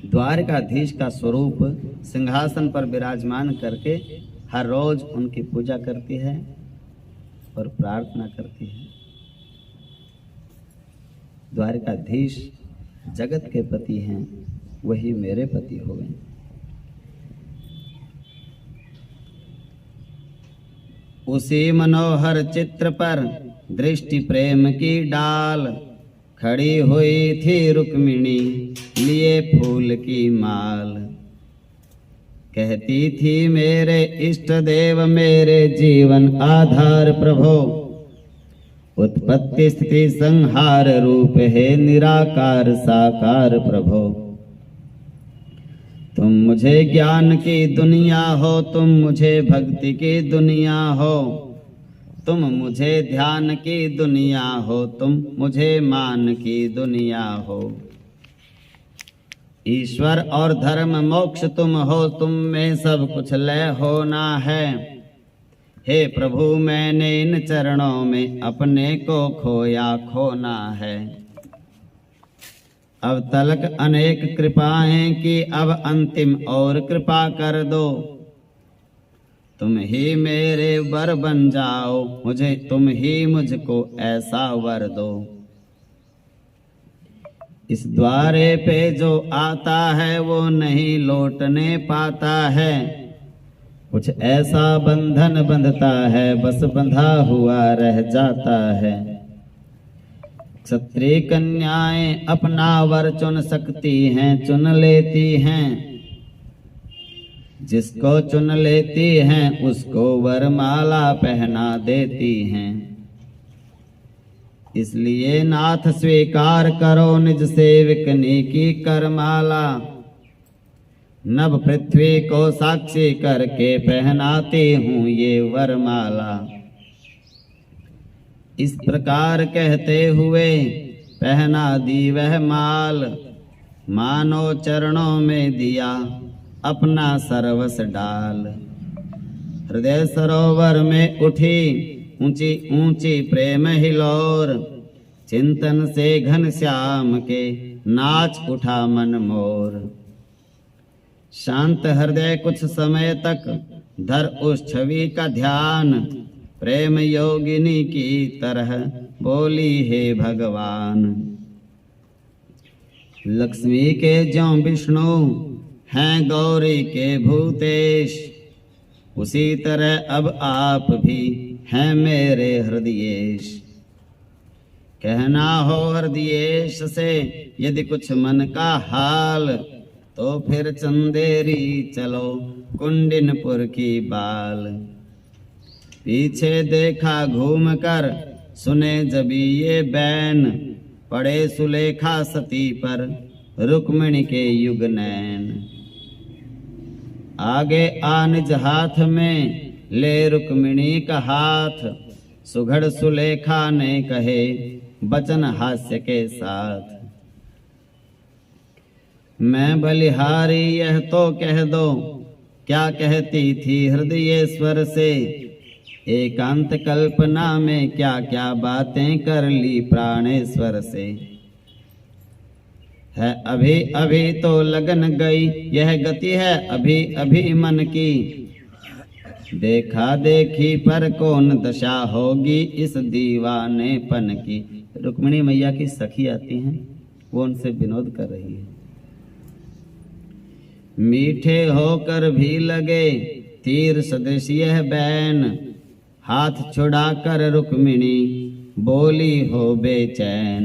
A: द्वारकाधीश का स्वरूप सिंहासन पर विराजमान करके हर रोज उनकी पूजा करती है और प्रार्थना करती है। द्वारकाधीश जगत के पति हैं, वही मेरे पति हो गए। उसी मनोहर चित्र पर दृष्टि प्रेम की डाल, खड़ी हुई थी रुक्मिणी लिए फूल की माल। कहती थी मेरे इष्ट देव मेरे जीवन आधार प्रभो, उत्पत्ति स्थिति संहार रूप है निराकार साकार प्रभो। तुम मुझे ज्ञान की दुनिया हो, तुम मुझे भक्ति की दुनिया हो, तुम मुझे ध्यान की दुनिया हो, तुम मुझे मान की दुनिया हो। ईश्वर और धर्म मोक्ष तुम हो, तुम में सब कुछ लय होना है। हे प्रभु मैंने इन चरणों में अपने को खोया खोना है। अब तलक अनेक कृपाएं की, अब अंतिम और कृपा कर दो। तुम ही मेरे वर बन जाओ, मुझे तुम ही मुझको ऐसा वर दो। इस द्वारे पे जो आता है वो नहीं लौटने पाता है। कुछ ऐसा बंधन बंधता है, बस बंधा हुआ रह जाता है। क्षत्रिय कन्याएं अपना वर चुन सकती हैं, चुन लेती हैं। जिसको चुन लेती हैं उसको वरमाला पहना देती हैं। इसलिए नाथ स्वीकार करो निज सेवकनी की करमाला। नभ पृथ्वी को साक्षी करके पहनाती हूँ ये वरमाला। इस प्रकार कहते हुए पहना दी वह माल, मानो चरणों में दिया अपना सर्वस डाल। हृदय सरोवर में उठी ऊंची ऊंची प्रेम हिलोर, चिंतन से घन श्याम के नाच उठा मन मोर। शांत हृदय कुछ समय तक धर उस छवि का ध्यान, प्रेम योगिनी की तरह बोली हे भगवान। लक्ष्मी के ज्यों विष्णु हैं गौरी के भूतेश, उसी तरह अब आप भी हैं मेरे हृदयेश। कहना हो हृदयेश से यदि कुछ मन का हाल, तो फिर चंदेरी चलो कुंडिनपुर की बाल। पीछे देखा घूम कर सुने जबी ये बैन, पड़े सुलेखा सती पर रुक्मिणी के युग नैन। आगे आ निज हाथ में ले रुक्मिणी का हाथ, सुघड़ सुलेखा ने कहे बचन हास्य के साथ। मैं बलिहारी यह तो कह दो, क्या कहती थी हृदयेश्वर से। एकांत कल्पना में क्या क्या बातें कर ली प्राणेश्वर से। है अभी अभी तो लगन गई, यह गति है अभी अभी मन की। देखा देखी पर कौन दशा होगी इस दीवानेपन की। रुक्मिणी मैया की सखी आती हैं, वो उनसे विनोद कर रही है। मीठे होकर भी लगे तीर सदृश यह बैन, हाथ छुड़ा कर रुक्मिणी बोली हो बेचैन।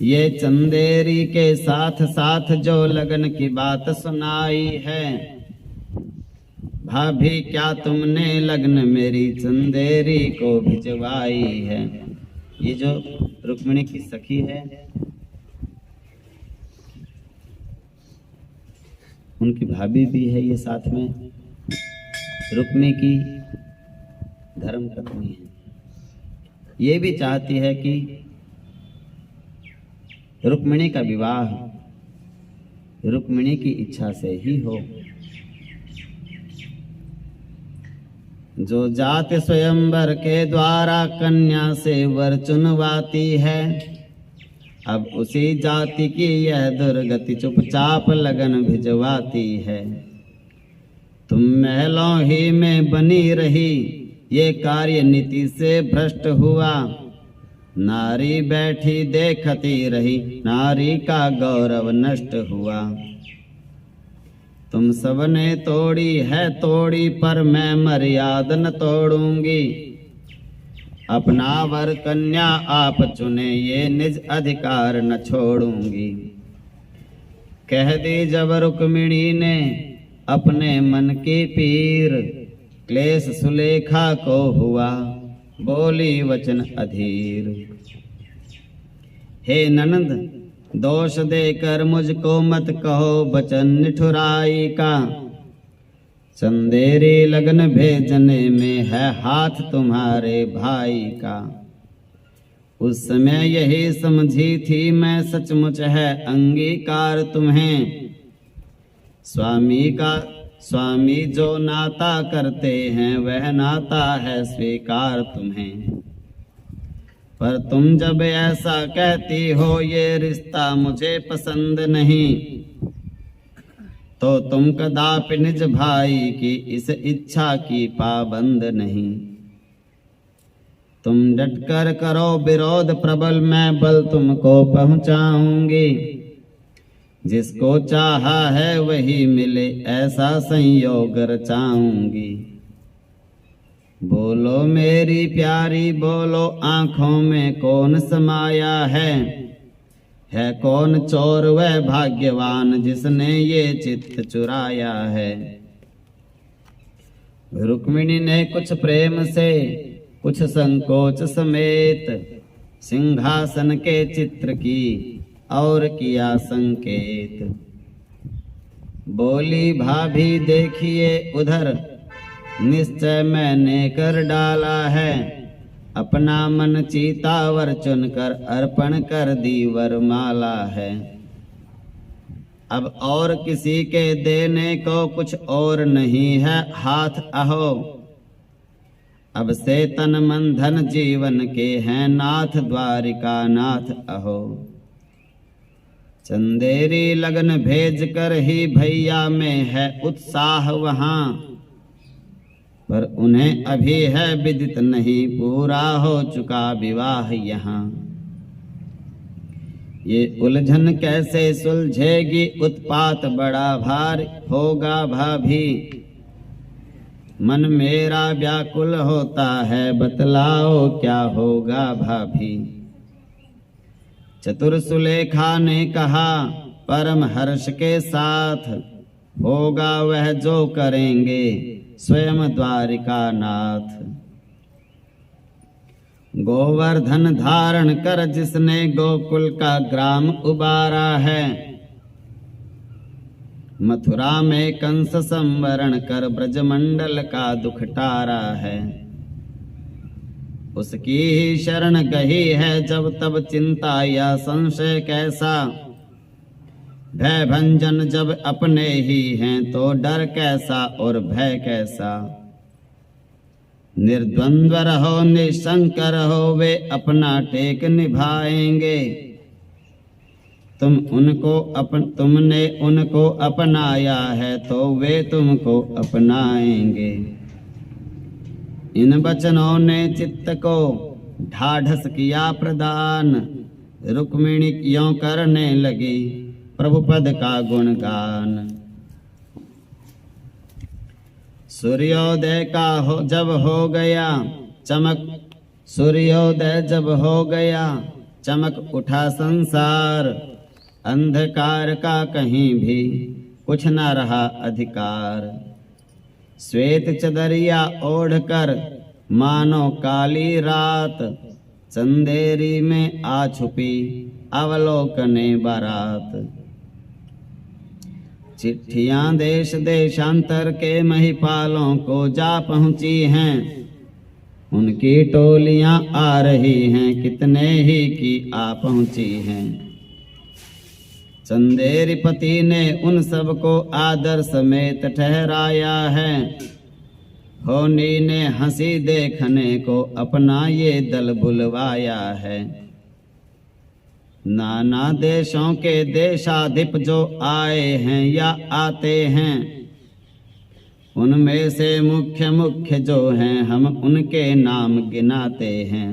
A: ये चंदेरी के साथ साथ जो लगन की बात सुनाई है, भाभी क्या तुमने लगन मेरी चंदेरी को भिजवाई है। ये जो रुक्मिणी की सखी है, उनकी भाभी भी है, ये साथ में रुक्मिणी की धर्म पत्नी है। ये भी चाहती है कि रुक्मिणी का विवाह रुक्मिणी की इच्छा से ही हो। जो जाति स्वयंवर के द्वारा कन्या से वर चुनवाती है, अब उसी जाति की यह दुर्गति चुपचाप लगन भिजवाती है। तुम महलों ही में बनी रही, ये कार्य नीति से भ्रष्ट हुआ। नारी बैठी देखती रही, नारी का गौरव नष्ट हुआ। तुम सबने तोड़ी है तोड़ी, पर मैं मर्यादा न तोड़ूंगी। अपना वर कन्या आप चुने, ये निज अधिकार न छोड़ूंगी। कह दी जब रुक्मिणी ने अपने मन की पीर, क्लेश सुलेखा को हुआ बोली वचन अधीर। हे ननद, दोष देकर मुझको मत कहो वचन निठुराई का। चंदेरी लगन भेजने में है हाथ तुम्हारे भाई का। उस समय यही समझी थी मैं, सचमुच है अंगीकार तुम्हें। स्वामी जो नाता करते हैं, वह नाता है स्वीकार तुम्हें। पर तुम जब ऐसा कहती हो, ये रिश्ता मुझे पसंद नहीं, तो तुम कदापि निज भाई की इस इच्छा की पाबंद नहीं। तुम डटकर करो विरोध प्रबल, मैं बल तुमको पहुंचाऊंगी। जिसको चाहा है वही मिले, ऐसा संयोग रचाऊंगी। बोलो मेरी प्यारी बोलो, आंखों में कौन समाया है कौन चोर वह भाग्यवान, जिसने ये चित्त चुराया है। रुक्मिणी ने कुछ प्रेम से कुछ संकोच समेत, सिंहासन के चित्र की और किया संकेत। बोली भाभी देखिए उधर, निश्चय मैंने कर डाला है। अपना मन चीतावर चुनकर अर्पण कर दी वरमाला है। अब और किसी के देने को कुछ और नहीं है हाथ अहो। अब से तन मन धन जीवन के हैं नाथ, द्वारिका नाथ अहो। चंदेरी लगन भेज कर ही भैया में है उत्साह वहां, पर उन्हें अभी है विदित नहीं, पूरा हो चुका विवाह यहाँ। ये उलझन कैसे सुलझेगी, उत्पात बड़ा भारी होगा भाभी। मन मेरा व्याकुल होता है, बतलाओ क्या होगा भाभी। चतुर सुलेखा ने कहा परम हर्ष के साथ, होगा वह जो करेंगे स्वयं द्वारिका नाथ। गोवर्धन धारण कर जिसने गोकुल का ग्राम उबारा है, मथुरा में कंस संवरण कर ब्रजमंडल का दुख टारा है। उसकी ही शरण गही है जब तब चिंता या संशय कैसा। भय भंजन जब अपने ही हैं तो डर कैसा और भय कैसा। निर्द्वंद्व रहो निशंक रहो, वे अपना टेक निभाएंगे। तुमने उनको अपनाया है तो वे तुमको अपनाएंगे। इन वचनों ने चित्त को ढाढ़स किया प्रदान, रुक्मिणी यों करने लगी प्रभु पद का गुणगान। सूर्योदय जब हो गया चमक उठा संसार। अंधकार का कहीं भी कुछ न रहा अधिकार। श्वेत चदरिया ओढ़कर मानो काली रात, चंदेरी में आ छुपी अवलोकने बारात। चिट्ठियां देश देशांतर के महिपालों को जा पहुंची हैं। उनकी टोलियां आ रही हैं, कितने ही की आ पहुंची हैं। चंदेरी पति ने उन सबको आदर समेत ठहराया है। होनी ने हंसी देखने को अपना ये दल बुलवाया है। नाना देशों के देशाधिप जो आए हैं या आते हैं, उनमें से मुख्य मुख्य जो हैं हम उनके नाम गिनाते हैं।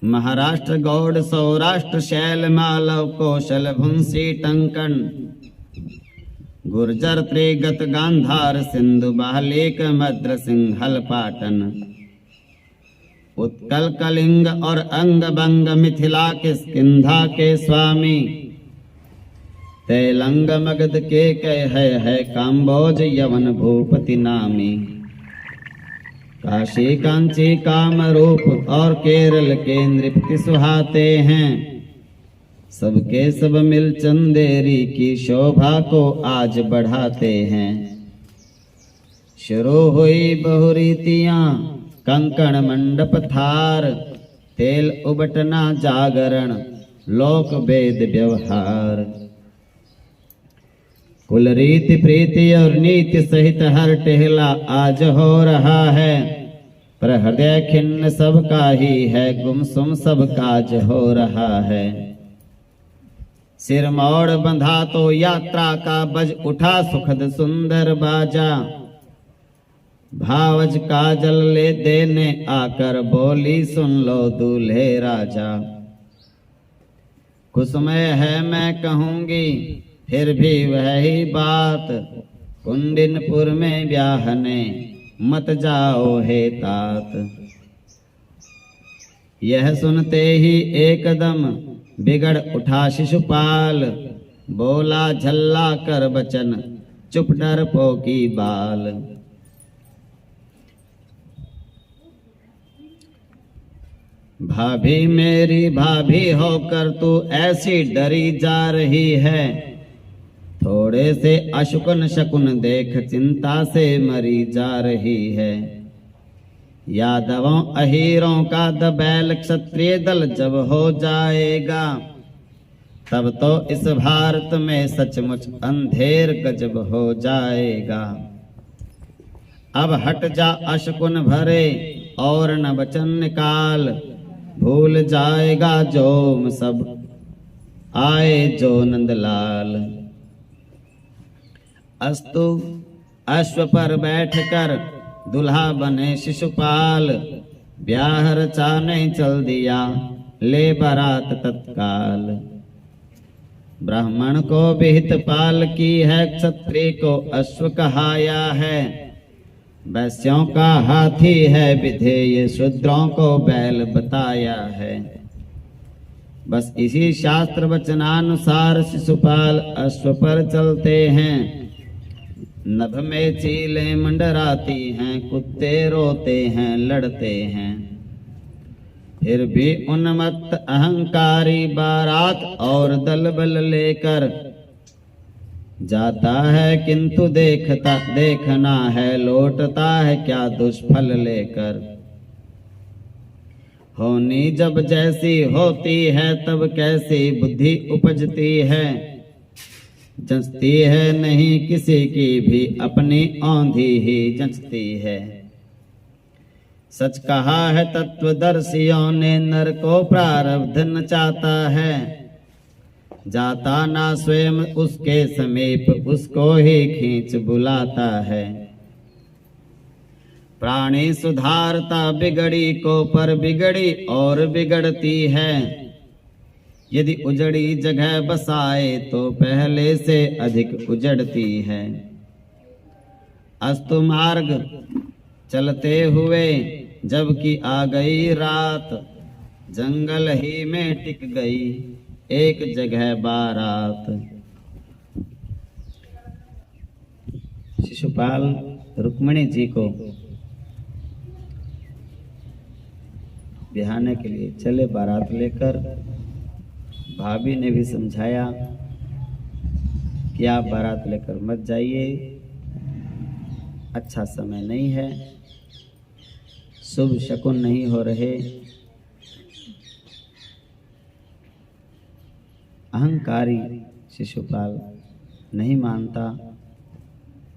A: महाराष्ट्र, गौड़, सौराष्ट्र, शैल, मालव, कौशल, भुंसी, टंकन, गुर्जर, त्रिगत, गांधार, सिंधु, बाहलिक, मद्र, सिंहल, पाटन, उत्कल, कलिंग और अंग बंग, मिथिला, किष्किंधा के स्वामी, तेलंग, मगध के कह है, काम्बोज, यवन, भूपति नामी, काशी, कांची, कामरूप और केरल के नृपति सुहाते हैं। सबके सब मिल चंदेरी की शोभा को आज बढ़ाते हैं। शुरू हुई बहुरीतियां, कंकण, मंडप, थार, तेल उबटना, जागरण, लोक वेद व्यवहार, कुल रीति प्रीति और नीति सहित हर टेहला आज हो रहा है। पर हृदय खिन्न सबका ही है, गुमसुम सब काज हो रहा है। सिर मोड़ बंधा तो यात्रा का बज उठा सुखद सुंदर बाजा, भावज काजल ले देने आकर बोली सुन लो दूल्हे राजा। कुसमय है मैं कहूंगी फिर भी वही बात, कुंडिनपुर में ब्याहने मत जाओ हे तात। यह सुनते ही एकदम बिगड़ उठा शिशुपाल, बोला झल्ला कर बचन चुप डरपोकी बाल। भाभी मेरी भाभी होकर तू ऐसी डरी जा रही है, थोड़े से अशुकन शकुन देख चिंता से मरी जा रही है। यादवों अहीरों का दबैल क्षत्रिय दल जब हो जाएगा, तब तो इस भारत में सचमुच अंधेर गजब हो जाएगा। अब हट जा अशकुन भरे और न वचन निकाल, भूल जाएगा जोम सब आए जो नंदलाल। अस्तु अश्व पर बैठकर दुल्हा बने शिशुपाल, ब्याह रचाने चल दिया ले बारात तत्काल। ब्राह्मण को विहित पाल की है, क्षत्रिय को अश्व कहाया है। वैश्यों का हाथी है विधेय, शूद्रों को बैल बताया है। बस इसी शास्त्र वचनानुसार शिशुपाल अश्व पर चलते हैं। नभ में चीलें मंडराती हैं, कुत्ते रोते हैं लड़ते हैं। फिर भी उन्मत्त अहंकारी बारात और दल बल लेकर जाता है, किंतु देखना है लौटता है क्या दुष्फल लेकर। होनी जब जैसी होती है तब कैसी बुद्धि उपजती है। जंचती है नहीं किसी की भी अपनी औंधी ही जंचती है। सच कहा है तत्वदर्शियों ने, नर को प्रारब्ध नचाता है। जाता ना स्वयं उसके समीप, उसको ही खींच बुलाता है। प्राणी सुधारता बिगड़ी को, पर बिगड़ी और बिगड़ती है। यदि उजड़ी जगह बसाए तो पहले से अधिक उजड़ती है। अस्तु मार्ग चलते हुए जबकि आ गई रात, जंगल ही में टिक गई एक जगह बारात। शिशुपाल रुक्मिणी जी को बिहाने के लिए चले बारात लेकर। भाभी ने भी समझाया कि आप बारात लेकर मत जाइए, अच्छा समय नहीं है, शुभ शकुन नहीं हो रहे। अहंकारी शिशुपाल नहीं मानता,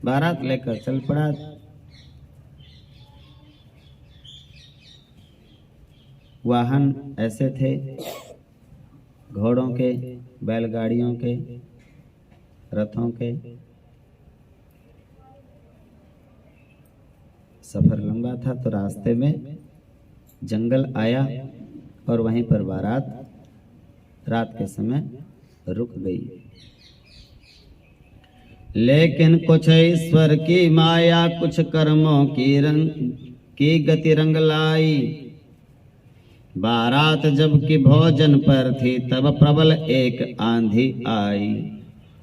A: बारात लेकर चल पड़ा। वाहन ऐसे थे, घोड़ों के, बैलगाड़ियों के, रथों के। सफर लंबा था तो रास्ते में जंगल आया और वहीं पर बारात रात के समय रुक गई। लेकिन कुछ ईश्वर की माया, कुछ कर्मों की गति रंग लाई। बारात जबकि भोजन पर थी, तब प्रबल एक आंधी आई।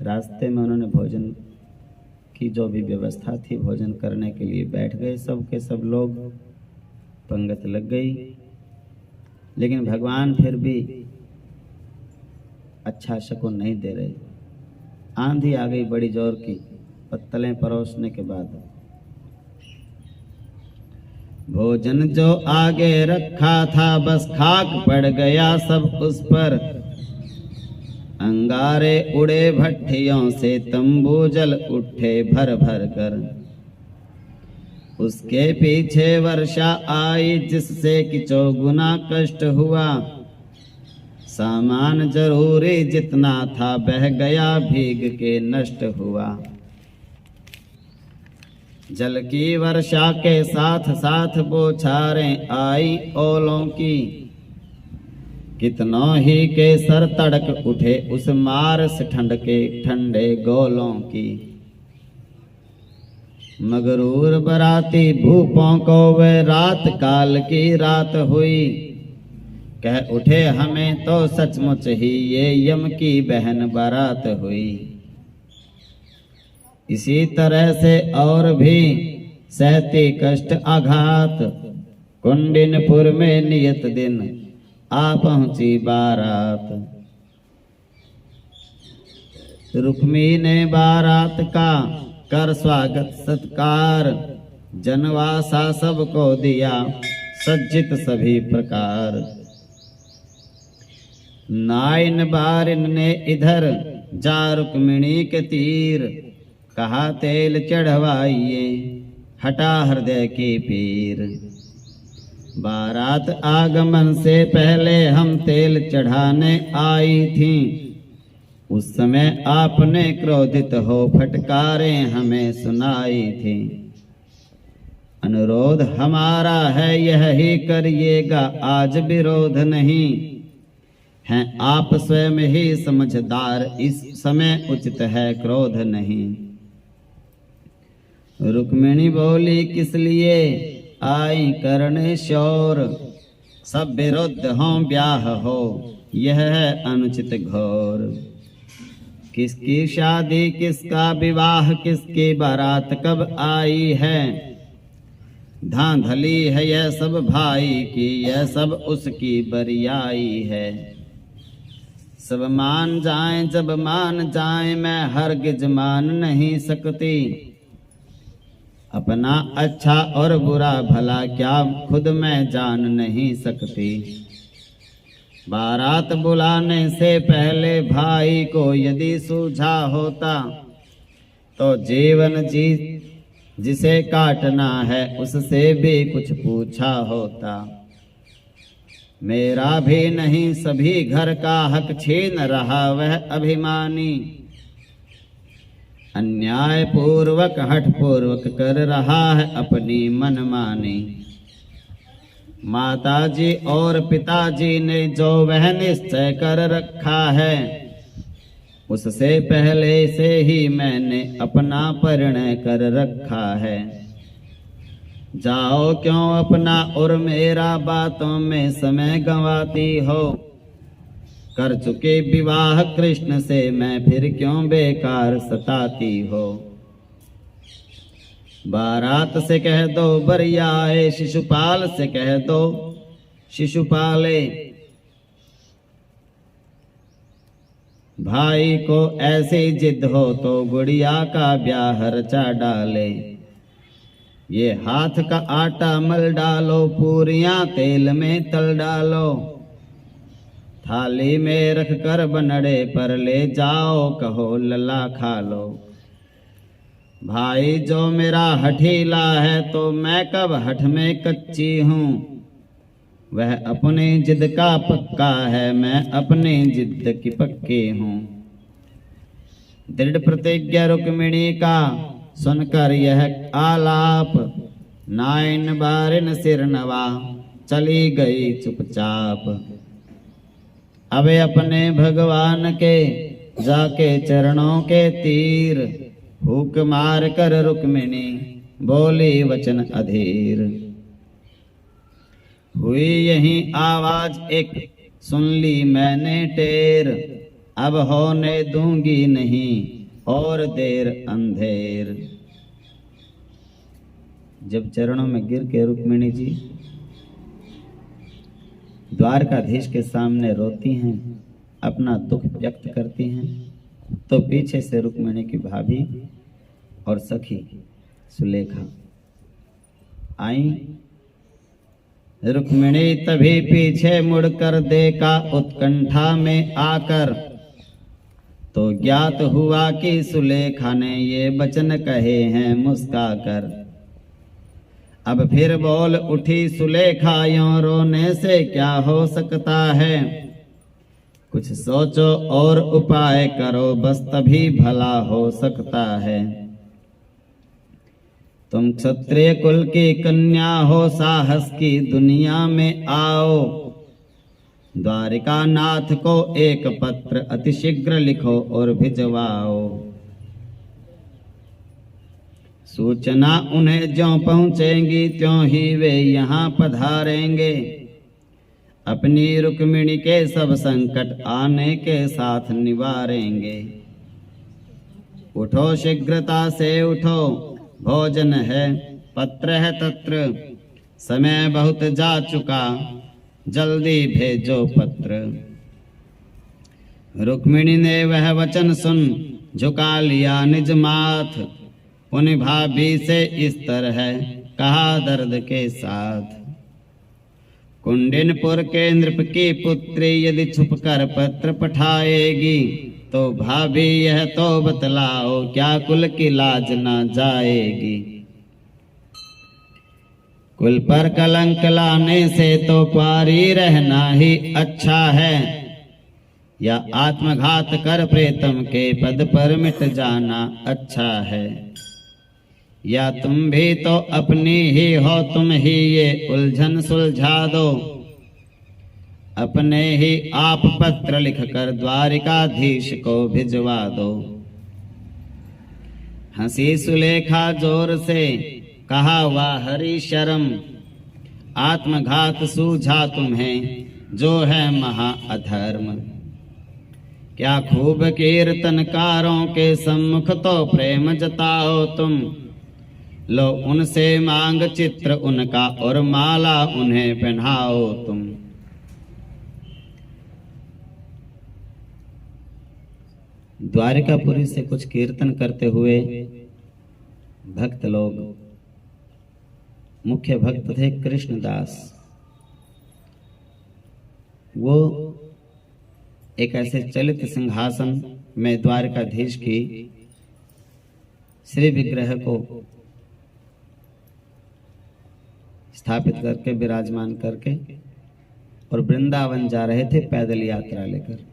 A: रास्ते में उन्होंने भोजन की जो भी व्यवस्था थी, भोजन करने के लिए बैठ गए। सब के सब लोग, पंगत लग गई। लेकिन भगवान फिर भी अच्छा शकुन नहीं दे रहे। आंधी आ गई बड़ी जोर की, पत्तलें परोसने के बाद। भोजन जो आगे रखा था, बस खाक पड़ गया सब उस पर। अंगारे उड़े भट्टियों से, तंबू जल उठे भर भर कर। उसके पीछे वर्षा आई, जिससे कि चौगुना कष्ट हुआ। सामान जरूरी जितना था, बह गया भीग के नष्ट हुआ। जल की वर्षा के साथ साथ बौछारें आई ओलों की। कितनों ही के सर तड़क उठे उस मार से ठंड के ठंडे गोलों की। मगरूर बराती भूपों को वे रात काल की रात हुई। कह उठे हमें तो सचमुच ही ये यम की बहन बारात हुई। इसी तरह से और भी सहती कष्ट आघात, कुंडिनपुर में नियत दिन आ पहुंची बारात। रुक्मी ने बारात का कर स्वागत सत्कार, जनवासा सबको दिया सज्जित सभी प्रकार। नाइन बारिन ने इधर जा रुक्मिणी के तीर, कहा तेल चढ़वाइए हटा हृदय की पीर। बारात आगमन से पहले हम तेल चढ़ाने आई थी। उस समय आपने क्रोधित हो फटकारें हमें सुनाई थी। अनुरोध हमारा है यह ही करिएगा, आज विरोध नहीं। हैं आप स्वयं ही समझदार, इस समय उचित है क्रोध नहीं। रुक्मिणी बोली किस लिए आई करने शोर। सब विरुद्ध हों ब्याह हो, यह है अनुचित घोर। किसकी शादी किसका विवाह, किसकी बारात कब आई है। धांधली है यह सब भाई की, यह सब उसकी बरियाई है। सब मान जाएं जब मान जाएं, मैं हरगिज मान नहीं सकती। अपना अच्छा और बुरा भला क्या खुद मैं जान नहीं सकती। बारात बुलाने से पहले भाई को यदि सूझा होता, तो जीवन जिसे काटना है उससे भी कुछ पूछा होता। मेरा भी नहीं सभी घर का हक छीन रहा वह अभिमानी। अन्याय पूर्वक हठ पूर्वक कर रहा है अपनी मनमानी। माताजी और पिताजी ने जो वह निश्चय कर रखा है, उससे पहले से ही मैंने अपना परिणय कर रखा है। जाओ क्यों अपना और मेरा बातों में समय गंवाती हो। कर चुके विवाह कृष्ण से मैं फिर क्यों बेकार सताती हो। बारात से कह दो बरियाए, शिशुपाल से कह दो शिशुपाले। भाई को ऐसी जिद हो तो गुड़िया का ब्याह रचा डाले। ये हाथ का आटा मल डालो, पूरियां तेल में तल डालो। थाली में रख कर बनड़े पर ले जाओ, कहो लला खा लो। भाई जो मेरा हठीला है तो मैं कब हठ में कच्ची हूँ, वह अपनी जिद का पक्का है, मैं अपनी जिद की पक्की हूँ। दृढ़ प्रतिज्ञा रुक्मिणी का सुनकर यह आलाप, नाइन बारिन सिर नवा चली गई चुपचाप। अब अपने भगवान के जाके चरणों के तीर, फूक मार कर रुक्मिणी बोली वचन अधीर। हुई यही आवाज एक सुन ली मैंने टेर, अब होने दूंगी नहीं और देर अंधेर। जब चरणों में गिर के रुक्मिणी जी द्वारकाधीश के सामने रोती हैं, अपना दुख व्यक्त करती हैं, तो पीछे से रुक्मिणी की भाभी और सखी सुलेखा आई। रुक्मिणी तभी पीछे मुड़कर देखा उत्कंठा में आकर, तो ज्ञात हुआ कि सुलेखा ने ये वचन कहे हैं मुस्काकर। अब फिर बोल उठी सुलेखा, यों रोने से क्या हो सकता है, कुछ सोचो और उपाय करो, बस तभी भला हो सकता है। तुम क्षत्रिय कुल की कन्या हो, साहस की दुनिया में आओ, द्वारिका नाथ को एक पत्र अतिशीघ्र लिखो और भिजवाओ। सूचना उन्हें ज्यों पहुंचेगी त्यों ही वे यहाँ पधारेंगे, अपनी रुक्मिणी के सब संकट आने के साथ निवारेंगे। उठो शीघ्रता से उठो, भोजन है पत्र है तत्र, समय बहुत जा चुका जल्दी भेजो पत्र। रुक्मिणी ने वह वचन सुन झुका लिया निज माथ, उन भाभी से इस तरह कहा दर्द के साथ। कुंडिनपुर के नृप की पुत्री यदि छुपकर पत्र पठाएगी, तो भाभी यह तो बतलाओ क्या कुल की लाज ना जाएगी। कुल पर कलंक लाने से तो पारी रहना ही अच्छा है, या आत्मघात कर प्रेतम के पद पर मिट जाना अच्छा है। या तुम भी तो अपनी ही हो, तुम ही ये उलझन सुलझा दो, अपने ही आप पत्र लिखकर द्वारिकाधीश को भिजवा दो। हंसी सुलेखा जोर से कहा वाह हरि शर्म, आत्मघात सूझा तुम्हें जो है महा अधर्म। क्या खूब कीर्तनकारों के सम्मुख तो प्रेम जताओ तुम, लो उनसे मांग चित्र उनका और माला उन्हें पहनाओ तुम। द्वारिकापुरी से कुछ कीर्तन करते हुए भक्त लोग, मुख्य भक्त थे कृष्णदास। वो एक ऐसे चलित सिंहासन में द्वारकाधीश की श्री विग्रह को स्थापित करके विराजमान करके और वृंदावन जा रहे थे पैदल यात्रा लेकर।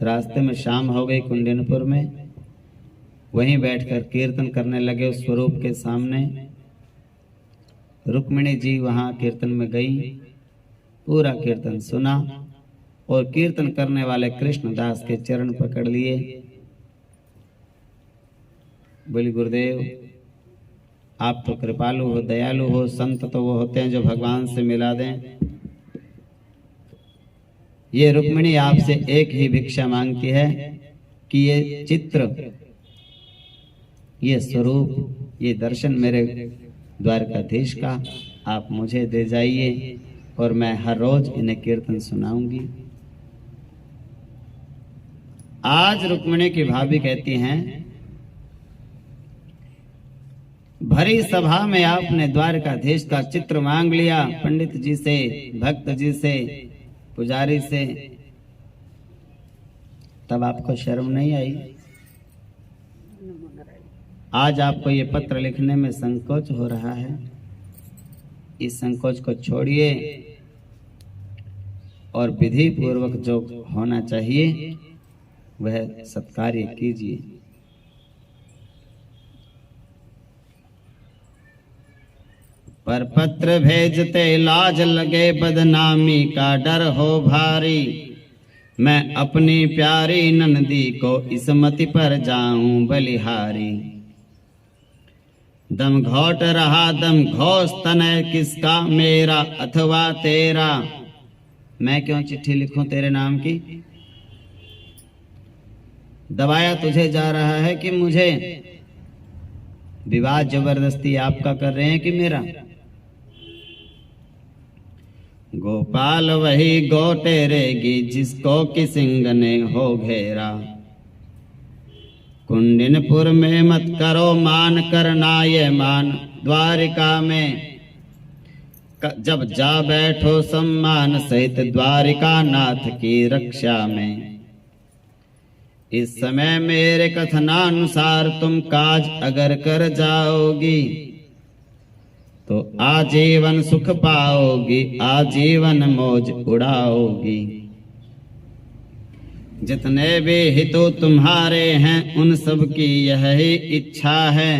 A: रास्ते में शाम हो गई कुंडिनपुर में, वहीं बैठकर कीर्तन करने लगे उस स्वरूप के सामने। रुक्मिणी जी वहां कीर्तन में गई, पूरा कीर्तन सुना और कीर्तन करने वाले कृष्णदास के चरण पकड़ लिए। बोली गुरुदेव आप तो कृपालु हो, दयालु हो, संत तो वो होते हैं जो भगवान से मिला दें। ये रुक्मिणी आपसे एक ही भिक्षा मांगती है कि ये चित्र, ये स्वरूप, ये दर्शन मेरे द्वारकाधीश का आप मुझे दे जाइए और मैं हर रोज इन्हें कीर्तन सुनाऊंगी। आज रुक्मिणी की भाभी कहती हैं भरी सभा में आपने द्वारकाधीश का चित्र मांग लिया, पंडित जी से, भक्त जी से, पुजारी से, तब आपको शर्म नहीं आई? आज आपको ये पत्र लिखने में संकोच हो रहा है। इस संकोच को छोड़िए और विधि पूर्वक जो होना चाहिए वह सत्कार्य कीजिए। पर पत्र भेजते लाज लगे, बदनामी का डर हो भारी। मैं अपनी प्यारी नंदी को इस मति पर जाऊं बलिहारी। दम घोट रहा दम घोष तनय किसका, मेरा अथवा तेरा। मैं क्यों चिट्ठी लिखूं तेरे नाम की? दबाया तुझे जा रहा है कि मुझे? विवाह जबरदस्ती आपका कर रहे हैं कि मेरा? गोपाल वही गो टेरेगी जिसको कि सिंह ने हो घेरा। कुंडिनपुर में मत करो मान, करना ये मान द्वारिका में। जब जा बैठो सम्मान सहित द्वारिका नाथ की रक्षा में। इस समय मेरे कथनानुसार तुम काज अगर कर जाओगी तो आजीवन सुख पाओगी, आजीवन मौज उड़ाओगी। जितने भी हितु तुम्हारे हैं उन सब की यह ही इच्छा है।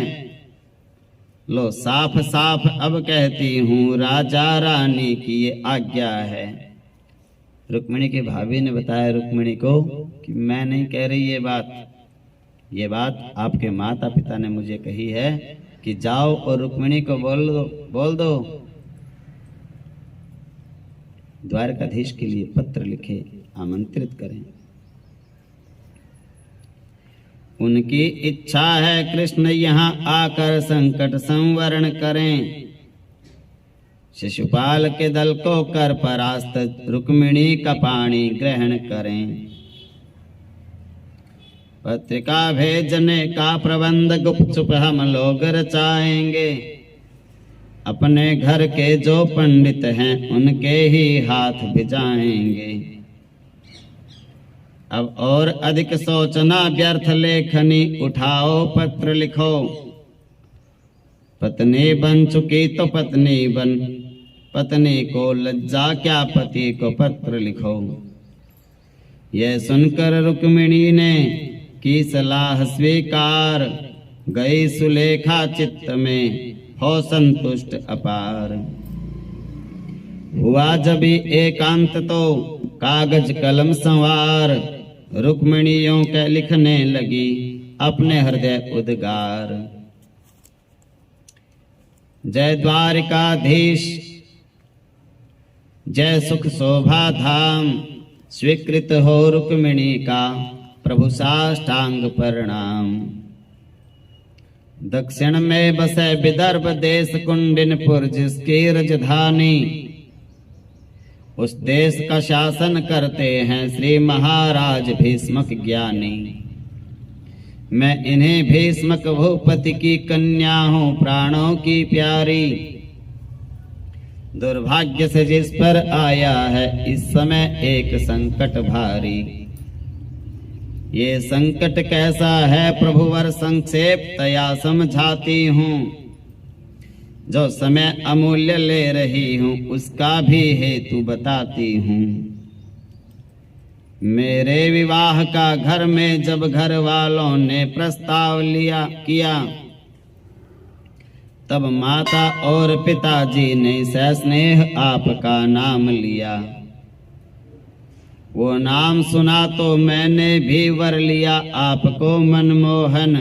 A: लो साफ साफ अब कहती हूँ राजा रानी की ये आज्ञा है। रुक्मिणी की भाभी ने बताया रुक्मिणी को कि मैं नहीं कह रही ये बात आपके माता पिता ने मुझे कही है कि जाओ और रुक्मिणी को बोल दो द्वारकाधीश के लिए पत्र लिखे, आमंत्रित करें। उनकी इच्छा है कृष्ण यहाँ आकर संकट संवरण करें। शिशुपाल के दल को कर परास्त, रुक्मिणी का पाणी ग्रहण करें। पत्रिका भेजने का प्रबंध गुपचुप हम लोग रचाएंगे। अपने घर के जो पंडित हैं उनके ही हाथ भिजाएंगे। अब और अधिक सोचना व्यर्थ लेखनी, उठाओ पत्र लिखो। पत्नी बन चुकी तो पत्नी बन, पत्नी को लज्जा क्या पति को पत्र लिखो। यह सुनकर रुक्मिणी ने की सलाह स्वीकार, गई सुलेखा चित्त में हो संतुष्ट अपार। हुआ जब एकांत तो कागज कलम संवार, रुक्मिणियों के लिखने लगी अपने हृदय उद्गार। जय द्वारिकाधीश, जय सुख शोभा धाम, स्वीकृत हो रुक्मिणी का प्रभु साष्टांग प्रणाम। दक्षिण में बसे विदर्भ देश कुंडिनपुर जिसकी राजधानी, उस देश का शासन करते हैं श्री महाराज भीष्मक ज्ञानी। मैं इन्हें भीष्मक भूपति की कन्या हूँ प्राणों की प्यारी। दुर्भाग्य से जिस पर आया है इस समय एक संकट भारी। ये संकट कैसा है प्रभुवर संक्षेप तया समझाती हूँ। जो समय अमूल्य ले रही हूँ उसका भी हेतु बताती हूँ। मेरे विवाह का घर में जब घर वालों ने प्रस्ताव किया तब माता और पिताजी ने सस्नेह आपका नाम लिया। वो नाम सुना तो मैंने भी वर लिया आपको मनमोहन।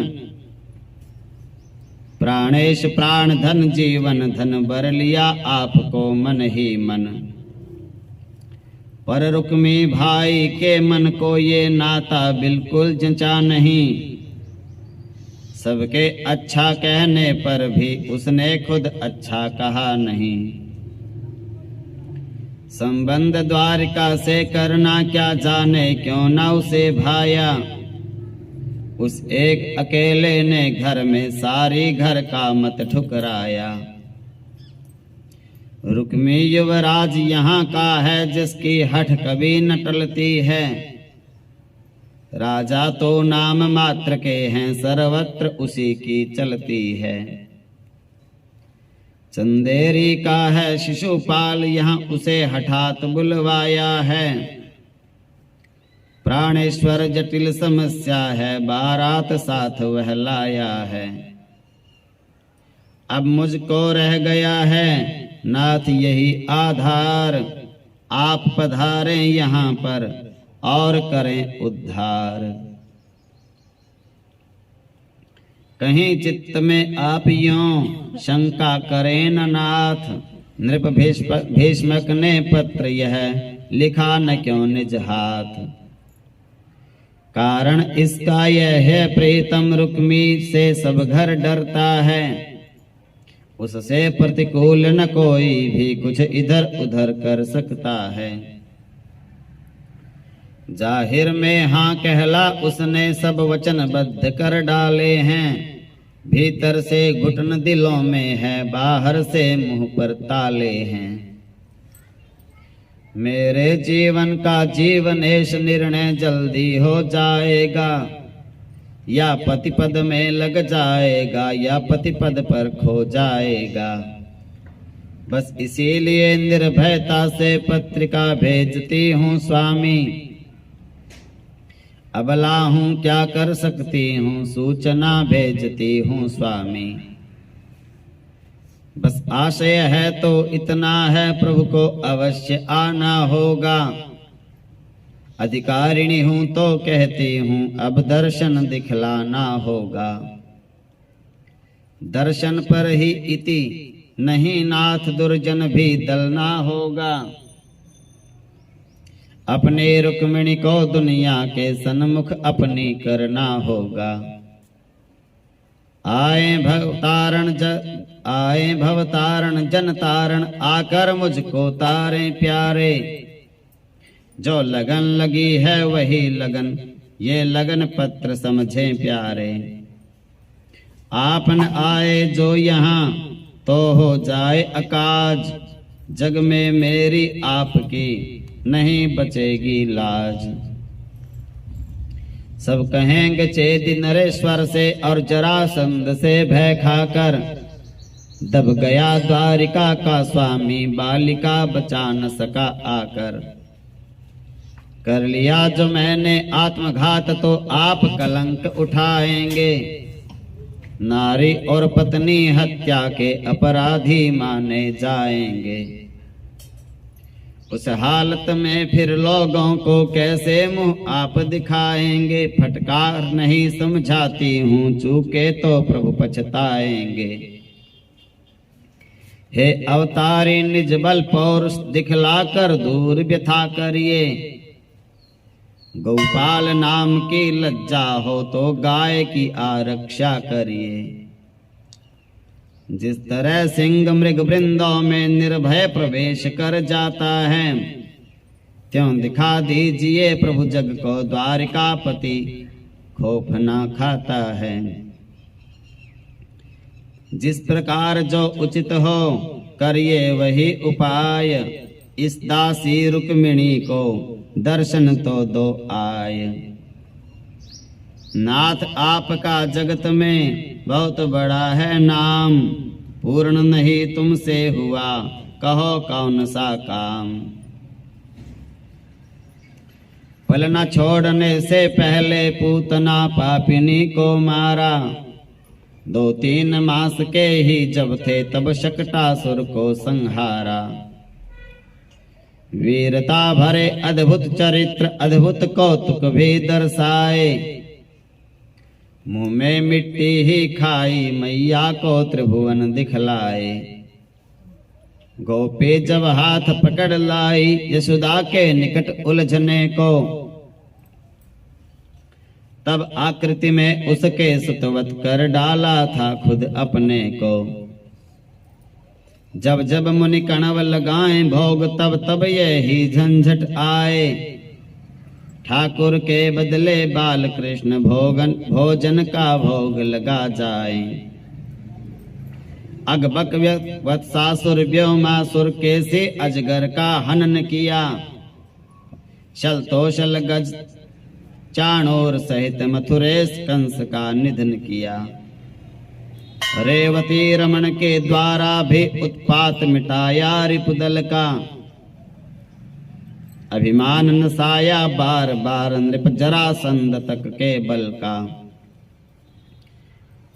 A: प्राणेश प्राण धन जीवन धन बर लिया आपको मन ही मन। पर रुक्मी भाई के मन को ये नाता बिल्कुल जंचा नहीं। सबके अच्छा कहने पर भी उसने खुद अच्छा कहा नहीं। संबंध द्वारिका से करना क्या जाने क्यों न उसे भाया। उस एक अकेले ने घर में सारी घर का मत ठुकराया। रुक्मी युवराज यहाँ का है जिसकी हठ कभी न टलती है। राजा तो नाम मात्र के हैं, सर्वत्र उसी की चलती है। चंदेरी का है शिशुपाल, यहाँ उसे हठात बुलवाया है। प्राणेश्वर जटिल समस्या है, बारात साथ वह लाया है। अब मुझको रह गया है नाथ यही आधार, आप पधारें यहाँ पर और करें उद्धार। कहीं चित्त में आप यों शंका करें न नाथ, नृप भीष्मक ने पत्र यह लिखा न क्यों निज हाथ। कारण इसका यह है प्रीतम रुक्मी से सब घर डरता है। उससे प्रतिकूल न कोई भी कुछ इधर उधर कर सकता है। जाहिर में हाँ कहला उसने सब वचनबद्ध कर डाले हैं। भीतर से घुटन दिलों में है, बाहर से मुंह पर ताले हैं। मेरे जीवन का जीवनेश निर्णय जल्दी हो जाएगा, या पति पद में लग जाएगा या पति पद पर खो जाएगा। बस इसीलिए निर्भयता से पत्रिका भेजती हूँ स्वामी। अबला हूँ क्या कर सकती हूँ, सूचना भेजती हूँ स्वामी। बस आशय है तो इतना है, प्रभु को अवश्य आना होगा। अधिकारिणी हूँ तो कहती हूँ अब दर्शन दिखलाना होगा। दर्शन पर ही इति नहीं नाथ, दुर्जन भी दलना होगा। अपने रुक्मिणी को दुनिया के सन्मुख अपनी करना होगा। आए भवतारण जन तारण, आकर मुझको तारे प्यारे। जो लगन लगी है वही लगन, ये लगन पत्र समझे प्यारे। आपन आए जो यहाँ तो हो जाए अकाज, जग में मेरी आपकी नहीं बचेगी लाज। सब कहेंगे चेदि नरेश्वर से, और जरासंध से भय खाकर दब गया द्वारिका का स्वामी। बालिका बचा न सका आकर, कर लिया जो मैंने आत्मघात तो आप कलंक उठाएंगे। नारी और पत्नी हत्या के अपराधी माने जाएंगे। उस हालत में फिर लोगों को कैसे मुंह आप दिखाएंगे। फटकार नहीं समझाती हूँ, चूके तो प्रभु पछताएंगे। हे अवतारी निज बल पौरुष दिखलाकर दूर व्यथा करिए। गौपाल नाम की लज्जा हो तो गाय की आरक्षा करिए। जिस तरह सिंह मृग वृंदों में निर्भय प्रवेश कर जाता है, त्यों दिखा दीजिए प्रभु जग को द्वारिकापति खौफ ना खाता है। जिस प्रकार जो उचित हो करिए वही उपाय। इस दासी रुक्मिणी को दर्शन तो दो आय। नाथ आपका जगत में बहुत बड़ा है नाम। पूर्ण नहीं तुमसे हुआ, कहो कौन सा काम। पल न छोड़ने से पहले पूतना पापिनी को मारा। 2-3 मास के ही जब थे तब शकटासुर को संहारा। वीरता भरे अद्भुत चरित्र, अद्भुत कौतुक भी दर्शाए। मुंह में मिट्टी ही खाई मैया को त्रिभुवन दिखलाए। गोपी जब हाथ पकड़ लाई यशोदा के निकट उलझने को, तब आकृति में उसके सुतवत कर डाला था खुद अपने को। जब जब मुनि कणव लगाएं भोग, तब तब यही झंझट आए। ठाकुर के बदले बाल कृष्ण भोजन का भोग लगा जाए। अगबक वत्सासुर व्योमासुर के से अजगर का हनन किया। शल तोशल गज चाणोर सहित मथुरेश कंस का निधन किया। रेवती रमन के द्वारा भी उत्पात मिटाया रिपुदल का। अभिमान नसाया बार बार नृप जरासंध तक के बल का।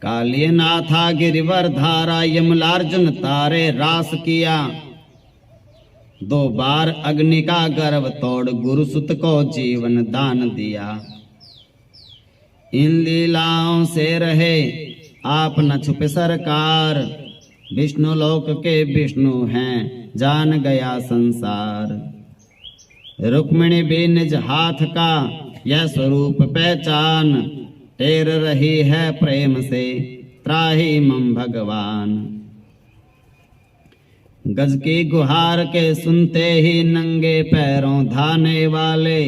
A: कालियनाथा गिरिवर धारा यमलार्जुन तारे रास किया। 2 बार अग्नि का गर्भ तोड़ गुरुसुत को जीवन दान दिया। इन लीलाओं से रहे आप न छुपे सरकार। विष्णु लोक के विष्णु हैं जान गया संसार। रुक्मिणी भी निज हाथ का यह स्वरूप पहचान। टेर रही है प्रेम से त्राही मम भगवान। गज की गुहार के सुनते ही नंगे पैरों धाने वाले।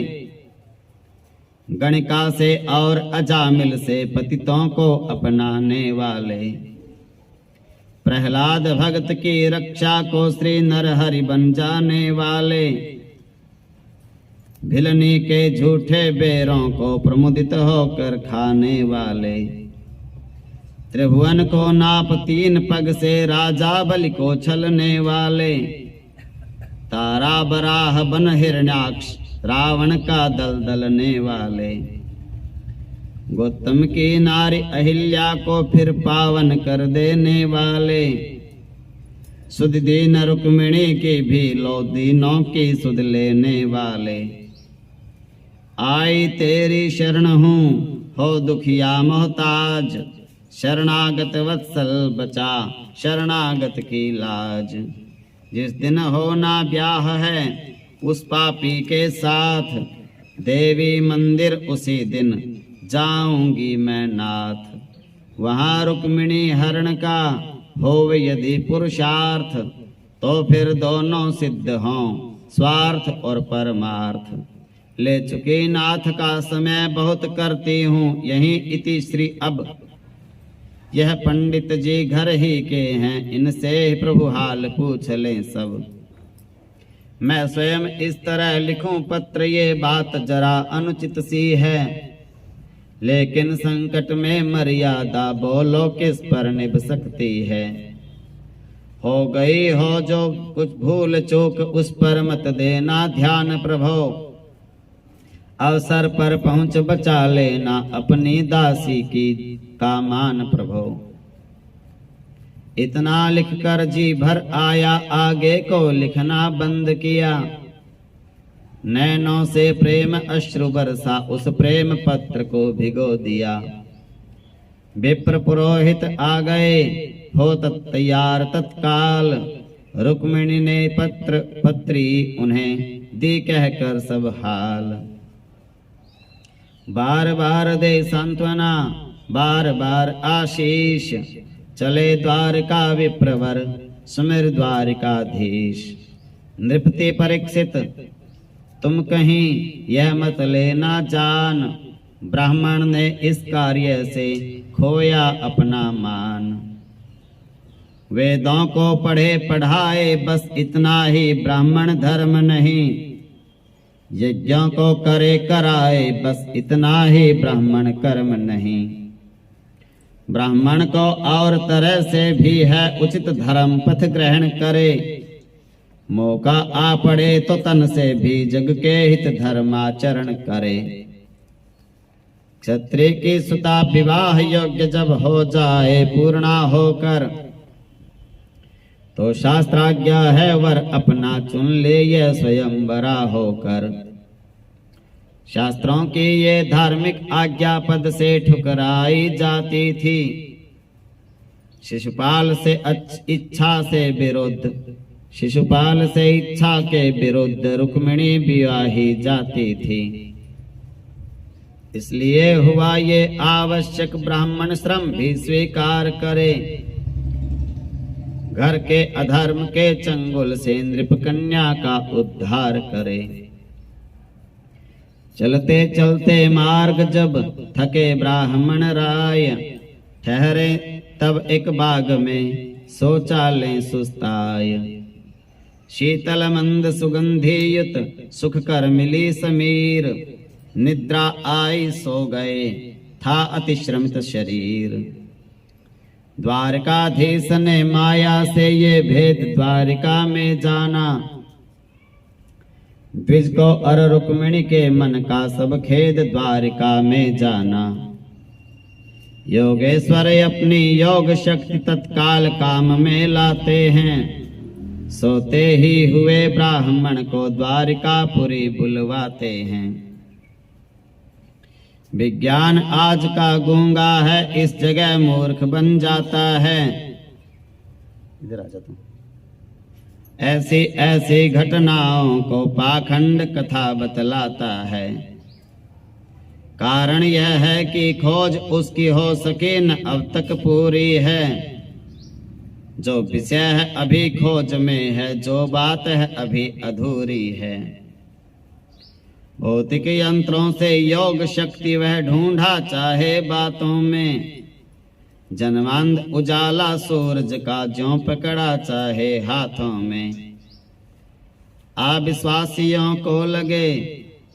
A: गणिका से और अजामिल से पतितों को अपनाने वाले। प्रहलाद भगत की रक्षा को श्री नरहरि बन जाने वाले। भिलनी के झूठे बेरों को प्रमुदित होकर खाने वाले। त्रिभुवन को नाप 3 पग से राजा बलि को छलने वाले। तारा बराह बन हिरण्याक्ष रावण का दल दलने वाले। गौतम की नारी अहिल्या को फिर पावन कर देने वाले। सुध दीन रुक्मिणी की भी लो दीनों की सुध लेने वाले। आई तेरी शरण हूँ हो दुखिया मोहताज। शरणागत वत्सल बचा शरणागत की लाज। जिस दिन होना ब्याह है उस पापी के साथ। देवी मंदिर उसी दिन जाऊंगी मैं नाथ। वहाँ रुक्मिणी हरण का हो यदि पुरुषार्थ। तो फिर दोनों सिद्ध हों स्वार्थ और परमार्थ। ले चुके नाथ का समय बहुत करती हूँ यहीं इति श्री अब। यह पंडित जी घर ही के हैं इनसे प्रभु हाल पूछ लें सब। मैं स्वयं इस तरह लिखूं पत्र ये बात जरा अनुचित सी है। लेकिन संकट में मर्यादा बोलो किस पर निभ सकती है। हो गई हो जो कुछ भूल चूक उस पर मत देना ध्यान प्रभो। अवसर पर पहुंच बचा लेना अपनी दासी की का मान प्रभो। इतना लिखकर जी भर आया आगे को लिखना बंद किया। नैनों से प्रेम अश्रु बरसा उस प्रेम पत्र को भिगो दिया। विप्र पुरोहित आ गए हो तैयार तत्काल। रुक्मिणी ने पत्री उन्हें दी कहकर सब हाल। बार बार दे सांत्वना बार बार आशीष। चले द्वारका विप्रवर सुमिर द्वारिकाधीश। नृपति परीक्षित तुम कहीं यह मत लेना जान। ब्राह्मण ने इस कार्य से खोया अपना मान। वेदों को पढ़े पढ़ाए बस इतना ही ब्राह्मण धर्म नहीं। यज्ञों को करे कराए बस इतना ही ब्राह्मण कर्म नहीं। ब्राह्मण को और तरह से भी है उचित धर्म पथ ग्रहण करे। मौका आ पड़े तो तन से भी जग के हित धर्माचरण करे। क्षत्रिय की सुता विवाह योग्य जब हो जाए पूर्णा होकर। तो शास्त्राज्ञा है वर अपना चुन ले यह स्वयं बरा होकर। शास्त्रों की ये धार्मिक आज्ञा पद से ठुकराई जाती थी। शिशुपाल से इच्छा से विरुद्ध शिशुपाल से इच्छा के विरुद्ध रुक्मिणी विवाही जाती थी। इसलिए हुआ ये आवश्यक ब्राह्मण श्रम भी स्वीकार करे। घर के अधर्म के चंगुल से नृप कन्या का उद्धार करे। चलते चलते मार्ग जब थके ब्राह्मण राय, ठहरे तब एक बाग में सोचा लें सुस्ताय। शीतल मंद सुगंधी युत सुख कर मिली समीर, निद्रा आई सो गए था अति श्रमित शरीर। द्वारकाधीश ने माया से ये भेद द्वारिका में जाना, द्विज को और रुक्मिणी के मन का सब खेद द्वारिका में जाना। योगेश्वर अपनी योग शक्ति तत्काल काम में लाते हैं, सोते ही हुए ब्राह्मण को द्वारिकापुरी बुलवाते हैं। विज्ञान आज का गूंगा है, इस जगह मूर्ख बन जाता है। इधर आ जाता हूं। ऐसी ऐसी घटनाओं को पाखंड कथा बतलाता है। कारण यह है कि खोज उसकी हो सके न अब तक पूरी है। जो विषय है अभी खोज में है, जो बात है अभी अधूरी है। भौतिक यंत्रों से योग शक्ति वह ढूंढा चाहे बातों में, जन्मांध उजाला सूरज का ज्यों पकड़ा चाहे हाथों में। अविश्वासियों को लगे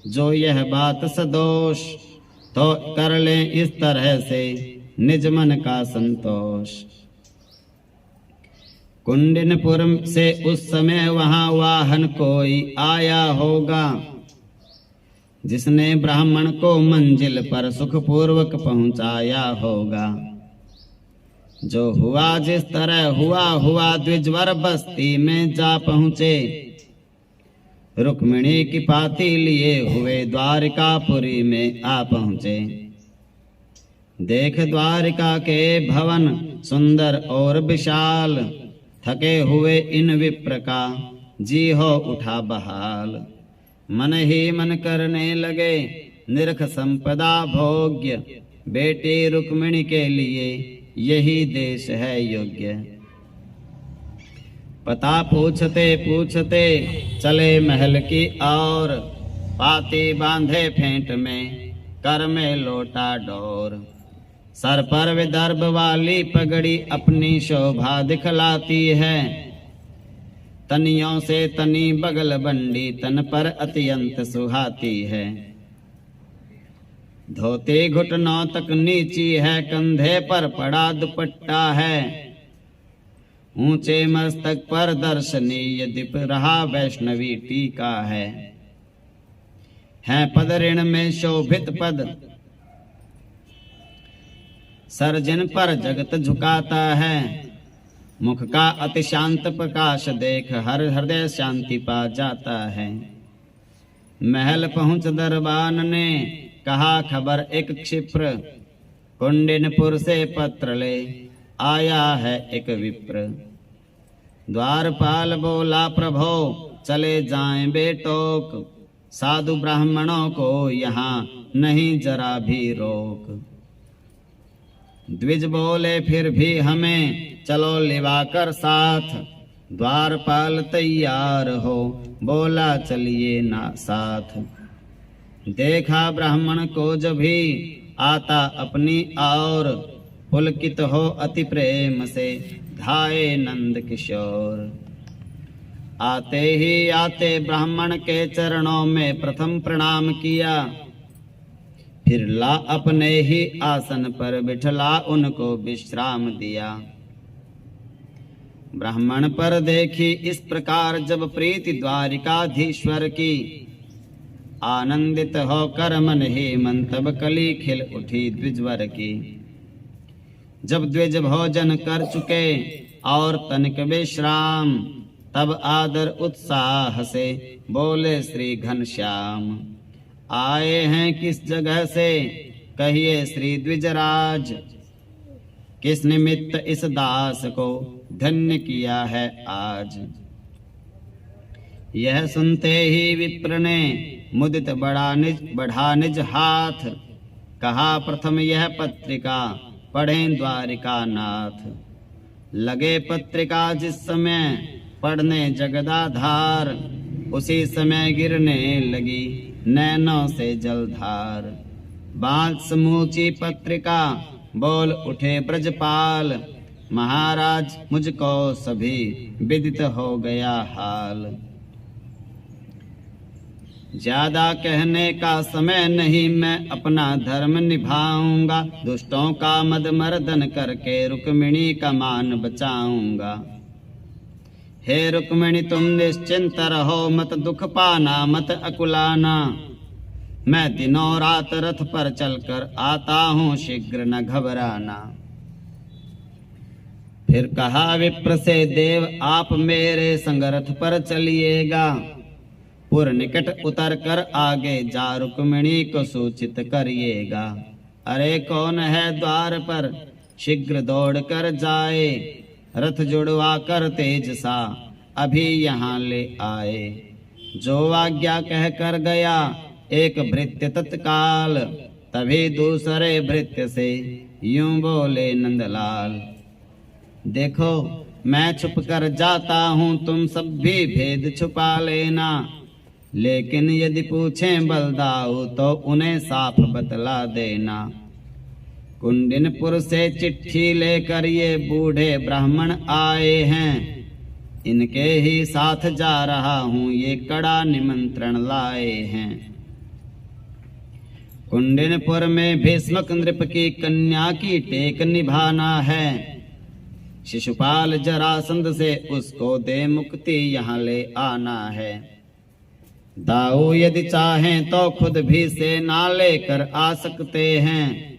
A: जो यह बात सदोष, तो कर लें इस तरह से निज मन का संतोष। कुंडिनपुर से उस समय वहां वाहन कोई आया होगा, जिसने ब्राह्मण को मंजिल पर सुखपूर्वक पहुंचाया होगा। जो हुआ जिस तरह हुआ द्विजवर बस्ती में जा पहुंचे, रुक्मिणी की पाती लिए हुए द्वारिकापुरी में आ पहुंचे। देख द्वारिका के भवन सुंदर और विशाल, थके हुए इन विप्र का जी हो उठा बहाल। मन ही मन करने लगे निरख संपदा भोग्य, बेटी रुक्मिणी के लिए यही देश है योग्य। पता पूछते पूछते चले महल की ओर, पाती बांधे फेंट में कर में लोटा डोर। सर पर विदर्भ वाली पगड़ी अपनी शोभा दिखलाती है, तनियों से तनी बगल बंडी तन पर अत्यंत सुहाती है। धोती घुटनों तक नीची है, कंधे पर पड़ा दुपट्टा है। ऊंचे मस्तक पर दर्शनीय दीप रहा वैष्णवी टीका है। पद ऋण में शोभित पद, सर जिन पर जगत झुकाता है। मुख का अति शांत प्रकाश देख हर हृदय शांति पा जाता है। महल पहुंच दरबान ने कहा खबर एक क्षिप्र, कुंडिनपुर से पत्र ले आया है एक विप्र। द्वारपाल बोला प्रभो चले जाएं बेटोक, साधु ब्राह्मणों को यहाँ नहीं जरा भी रोक। द्विज बोले फिर भी हमें चलो लिवाकर साथ, द्वारपाल तैयार हो बोला चलिए ना साथ। देखा ब्राह्मण को जब भी आता अपनी और, पुलकित हो अति प्रेम से धाये नंद किशोर। आते ही आते ब्राह्मण के चरणों में प्रथम प्रणाम किया, फिर ला अपने ही आसन पर बिठला उनको विश्राम दिया। ब्राह्मण पर देखी इस प्रकार जब प्रीति द्वारिकाधीश्वर की, आनंदित होकर मन ही मन तब कली खिल उठी द्विजवर की। जब द्विज भोजन कर चुके और तनिक विश्राम, तब आदर उत्साह से बोले श्री घनश्याम। आए हैं किस जगह से कहिए श्री द्विजराज, किस निमित्त इस दास को धन्य किया है आज। यह सुनते ही विप्र ने मुदित बढ़ा निज हाथ, कहा प्रथम यह पत्रिका पढ़ें द्वारिका नाथ। लगे पत्रिका जिस समय पढ़ने जगदाधार, उसी समय गिरने लगी नैनों से जलधार। बात समूची पत्रिका बोल उठे ब्रजपाल, महाराज मुझको सभी विदित हो गया हाल। ज्यादा कहने का समय नहीं, मैं अपना धर्म निभाऊंगा, दुष्टों का मद मर्दन करके रुक्मिणी का मान बचाऊंगा। हे रुक्मिणी तुम निश्चिंत रहो, मत दुख पाना मत अकुलाना, मैं दिनों रात रथ पर चलकर आता हूँ, शीघ्र न घबराना। फिर कहा विप्र से देव, आप मेरे संग रथ पर चलिएगा, पुर निकट उतर कर आगे जा रुक्मिणी को सूचित करिएगा। अरे कौन है द्वार पर, शीघ्र दौड़ कर जाए, रथ जुड़वा कर तेज सा अभी यहाँ ले आए। जो आज्ञा कह कर गया एक भृत्य तत्काल, तभी दूसरे भृत्य से यूं बोले नंदलाल। देखो मैं छुप कर जाता हूँ, तुम सब भी भेद छुपा लेना, लेकिन यदि पूछें बलदाऊ तो उन्हें साफ बतला देना। कुंडिनपुर से चिट्ठी लेकर ये बूढ़े ब्राह्मण आए हैं, इनके ही साथ जा रहा हूँ, ये कड़ा निमंत्रण लाए हैं। कुंडिनपुर में भीष्मक नृप की कन्या की टेक निभाना है, शिशुपाल जरासंध से उसको दे मुक्ति यहाँ ले आना है। दाऊ यदि चाहें तो खुद भी सेना लेकर आ सकते हैं,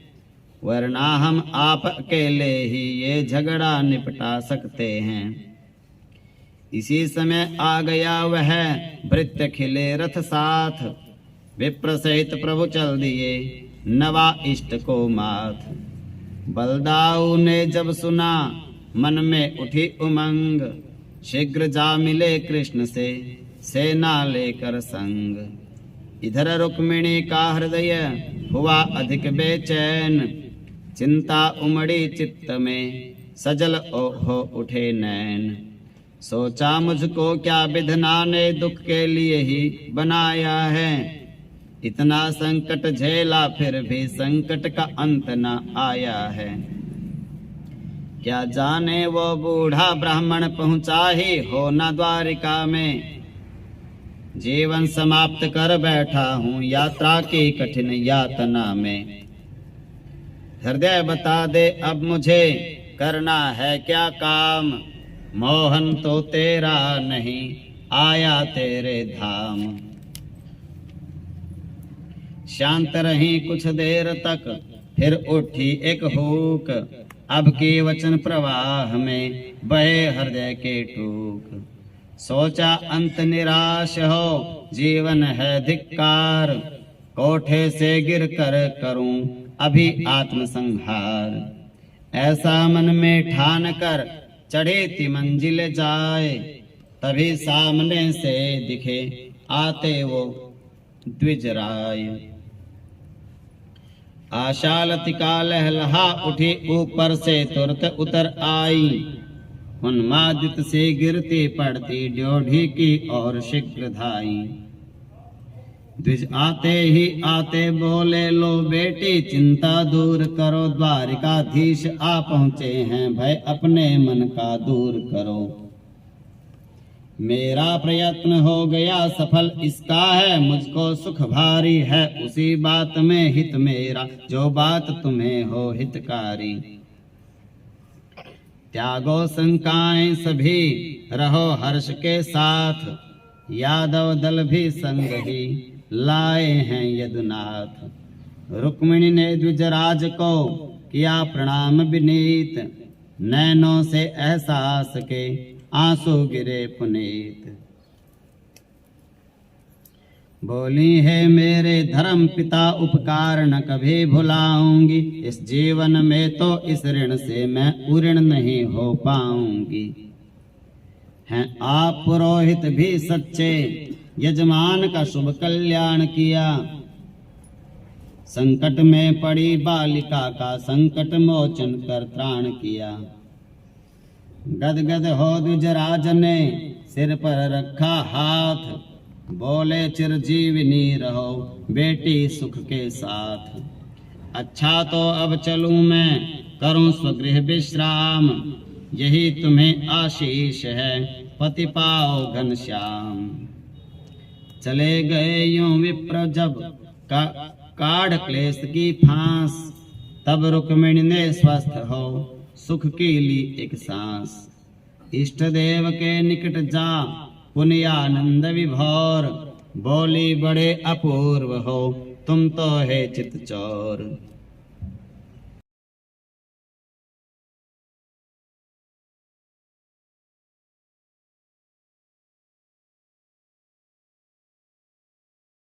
A: वरना हम आप अकेले ही ये झगड़ा निपटा सकते हैं। इसी समय आ गया वह भृत्य खिले रथ साथ, विप्र सहित प्रभु चल दिए नवा इष्ट को माथ। बलदाऊ ने जब सुना मन में उठी उमंग, शीघ्र जा मिले कृष्ण से सेना लेकर संग। इधर रुक्मिणी का हृदय हुआ अधिक बेचैन, चिंता उमड़ी चित्त में सजल हो उठे नैन। सोचा मुझको क्या विधना ने दुख के लिए ही बनाया है, इतना संकट झेला फिर भी संकट का अंत न आया है। क्या जाने वो बूढ़ा ब्राह्मण पहुंचा ही हो न द्वारिका में, जीवन समाप्त कर बैठा हूँ यात्रा की कठिन यातना में। हृदय बता दे अब मुझे करना है क्या काम, मोहन तो तेरा नहीं आया तेरे धाम। शांत रही कुछ देर तक फिर उठी एक हुक, अब के वचन प्रवाह में बहे हृदय के टूक। सोचा अंत निराश हो जीवन है धिक्कार, कोठे से गिर कर करूं अभी आत्मसंहार। ऐसा मन में ठान कर चढ़ी थी मंजिल जाए, तभी सामने से दिखे आते वो द्विजराय। आशालतिका लहलहा उठी ऊपर से तुरंत उतर आई, उन्मादित से गिरती पड़ती ड्योढ़ी की ओर शीघ्र धाई। द्विज आते ही आते बोले लो बेटी चिंता दूर करो, द्वारिकाधीश आ पहुँचे हैं भय अपने मन का दूर करो। मेरा प्रयत्न हो गया सफल इसका है, मुझको सुख भारी है उसी बात में हित मेरा, जो बात तुम्हें हो हितकारी। त्यागो शंकाएं सभी रहो हर्ष के साथ, यादव दल भी संग ही लाए हैं यदुनाथ। रुक्मिणी ने द्विजराज को किया प्रणाम विनीत, नैनों से एहसास के आंसू गिरे पुनीत। बोली है मेरे धर्म पिता उपकार न कभी भुलाऊंगी, इस जीवन में तो इस ऋण से मैं उऋण नहीं हो पाऊंगी। हैं आप पुरोहित भी सच्चे, यजमान का शुभ कल्याण किया, संकट में पड़ी बालिका का संकट मोचन कर त्राण किया। गदगद हो द्विजराज ने सिर पर रखा हाथ, बोले चिरजीविनी रहो बेटी सुख के साथ। अच्छा तो अब चलूं मैं करूं स्वगृह विश्राम, यही तुम्हें आशीष है पति पाओ घनश्याम। चले गए यूं विप्र जब काढ़ क्लेश की फांस, तब रुक्मिणी ने स्वस्थ हो सुख की ली एक सांस। इष्ट देव के निकट जा पुण्यानंद विभोर, बोली बड़े अपूर्व हो तुम तो है चित चोर।